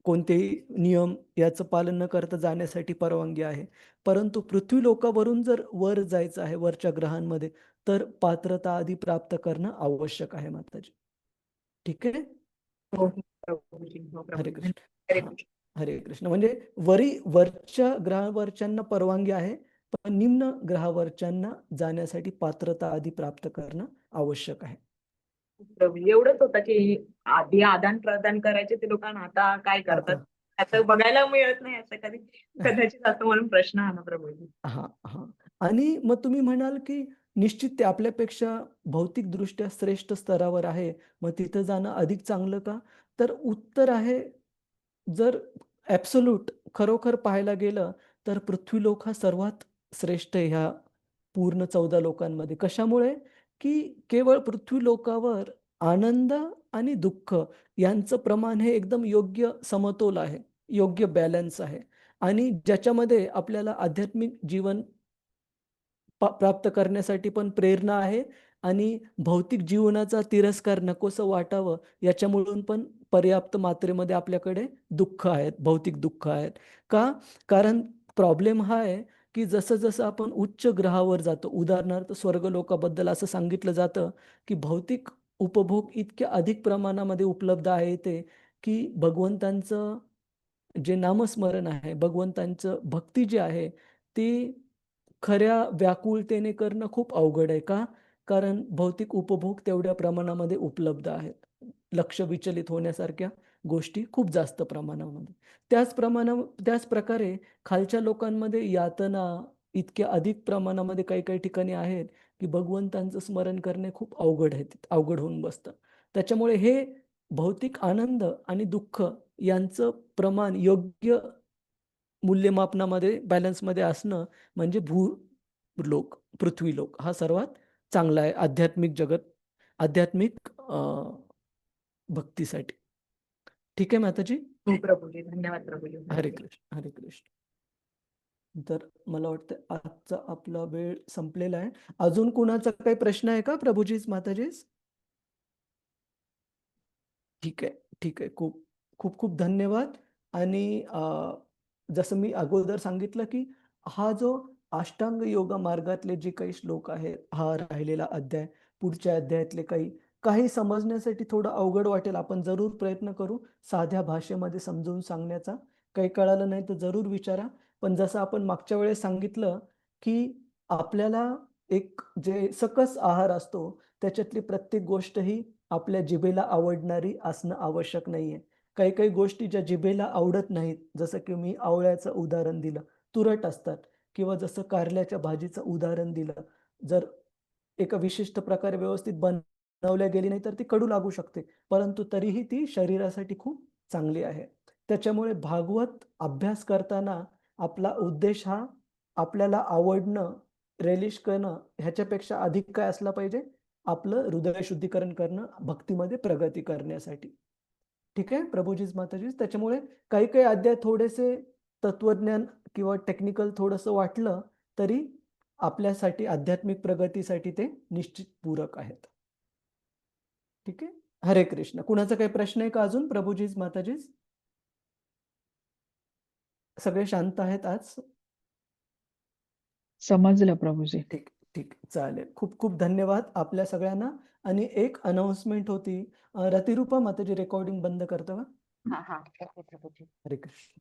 कोणतेही नियम याचं पालन न करता जाण्यासाठी परवानगी आहे. परंतु पृथ्वी लोकावरून जर वर जायचं आहे, वरच्या ग्रहांमध्ये, तर पात्रता आधी प्राप्त करणं आवश्यक आहे माताजी. ठीक आहे? हो प्रभूजी, हो हरे प्रभूजी, कृष्ण. हरे हा, कृष्ण. हरे कृष्ण. म्हणजे वरच्या ग्रहावरच्यांना परवानगी आहे, पण निम्न ग्रहावरच्यांना जाण्यासाठी पात्रता आधी प्राप्त करणं आवश्यक आहे. प्रभूजी, एवढंच होतं की आधी आदान प्रदान करायचे ते लोकांना, आता काय करतात आता असं बघायला मिळत नाही असं कधी, कदाचित असं म्हणून प्रश्न आला प्रभूजी. हा हा. आणि मग तुम्ही म्हणाल की निश्चित ते आपल्यापेक्षा भौतिकदृष्ट्या श्रेष्ठ स्तरावर आहे, मग तिथं जाणं अधिक चांगलं का? तर उत्तर आहे, जर ॲब्सोल्यूट खरोखर पाहायला गेलं तर पृथ्वीलोक हा सर्वात श्रेष्ठ आहे ह्या पूर्ण 14 लोकांमध्ये. कशामुळे? की केवळ पृथ्वीलोकावर आनंद आणि दुःख यांचं प्रमाण हे एकदम योग्य समतोल आहे, योग्य बॅलन्स आहे. आणि ज्याच्यामध्ये आपल्याला आध्यात्मिक जीवन प्राप्त करण्यासाठी पण प्रेरणा आहे, आणि भौतिक जीवनाचा तिरस्कार नकोसं वाटावं याच्यामुळून पण पर्याप्त मात्रेमध्ये आपल्याकडे दुःख आहेत, भौतिक दुःख आहेत. का? कारण प्रॉब्लेम हा आहे की जसं-जसं आपण उच्च ग्रहावर जातो, उदाहरणार्थ स्वर्गलोकाबद्दल असं सांगितलं जातं की भौतिक उपभोग इतक्या अधिक प्रमाणामध्ये उपलब्ध आहे इथे, की भगवंतांचं जे नामस्मरण आहे, भगवंतांचं भक्ती जी आहे, ती खऱ्या व्याकुळतेने करणं खूप अवघड आहे. का? कारण भौतिक उपभोग तेवढ्या प्रमाणामध्ये उपलब्ध आहेत. लक्ष विचलित होण्यासारख्या गोष्टी खूप जास्त प्रमाणामध्ये. त्याच प्रकारे खालच्या लोकांमध्ये यातना इतक्या अधिक प्रमाणामध्ये काही-काही ठिकाणी आहेत, की भगवंतांचं स्मरण करणे खूप अवघड आहे, अवघड होऊन बसतं. त्याच्यामुळे हे भौतिक आनंद आणि दुःख यांचं प्रमाण योग्य मूल्यमापनामध्ये, बॅलन्समध्ये असणं म्हणजे पृथ्वीलोक हा सर्वात चांगला आहे आध्यात्मिक जगत, आध्यात्मिक भक्तीसाठी. ठीक आहे माताजी? हो प्रभूजी, धन्यवाद प्रभूजी. हरे कृष्ण, हरे कृष्ण. तर मला वाटतं आजचा आपला वेळ संपलेला आहे. अजून कुणाचा काही प्रश्न आहे का प्रभूजीच, माताजीच? ठीक आहे, ठीक आहे. खूप खूप खूप धन्यवाद. आणि जसं मी अगोदर सांगितलं की हा जो अष्टांग योगा मार्गातले जे काही श्लोक आहेत, हा राहिलेला अध्याय, पुढच्या अध्यायातले काही काही समजण्यासाठी थोडं अवघड वाटेल. आपण जरूर प्रयत्न करू साध्या भाषेमध्ये समजून सांगण्याचा. काही कळालं नाही तर जरूर विचारा. पण जसं आपण मागच्या वेळेस सांगितलं की आपल्याला एक जे सकस आहार असतो, त्याच्यातली प्रत्येक गोष्ट ही आपल्या जिभेला आवडणारी असणं आवश्यक नाहीये. काही काही गोष्टी ज्या जिभेला आवडत नाहीत, जसं की मी आवळ्याचं उदाहरण दिलं, तुरट असतात. किंवा जसं कारल्याच्या भाजीचं उदाहरण दिलं, जर एका विशिष्ट प्रकारे व्यवस्थित बनवल्या गेली नाही तर ती कडू लागू शकते, परंतु तरीही ती शरीरासाठी खूप चांगली आहे. त्याच्यामुळे भागवत अभ्यास करताना आपला उद्देश हा आपल्याला आवडणं, रेलिश करणं ह्याच्यापेक्षा अधिक काय असला पाहिजे, आपलं हृदय शुद्धीकरण करणं, भक्तीमध्ये प्रगती करण्यासाठी. ठीक आहे प्रभूजीच माताजीच. त्याच्यामुळे काही काही अध्याय थोडेसे तत्वज्ञान किंवा टेक्निकल थोडंसं वाटलं तरी आपल्यासाठी आध्यात्मिक प्रगतीसाठी ते निश्चित पूरक आहेत. ठीक आहे. हरे कृष्ण. कुणाचा काही प्रश्न आहे का अजून प्रभूजीच माताजीच? सगळे शांत आहेत आज? समजलं प्रभूजी. ठीक ठीक चालेल. खूप खूप धन्यवाद आपल्या सगळ्यांना. आणि एक अनाउन्समेंट होती, रतिरूपा माताजी रेकॉर्डिंग बंद करता का? हा हा ओके प्रभूजी. हरे कृष्ण.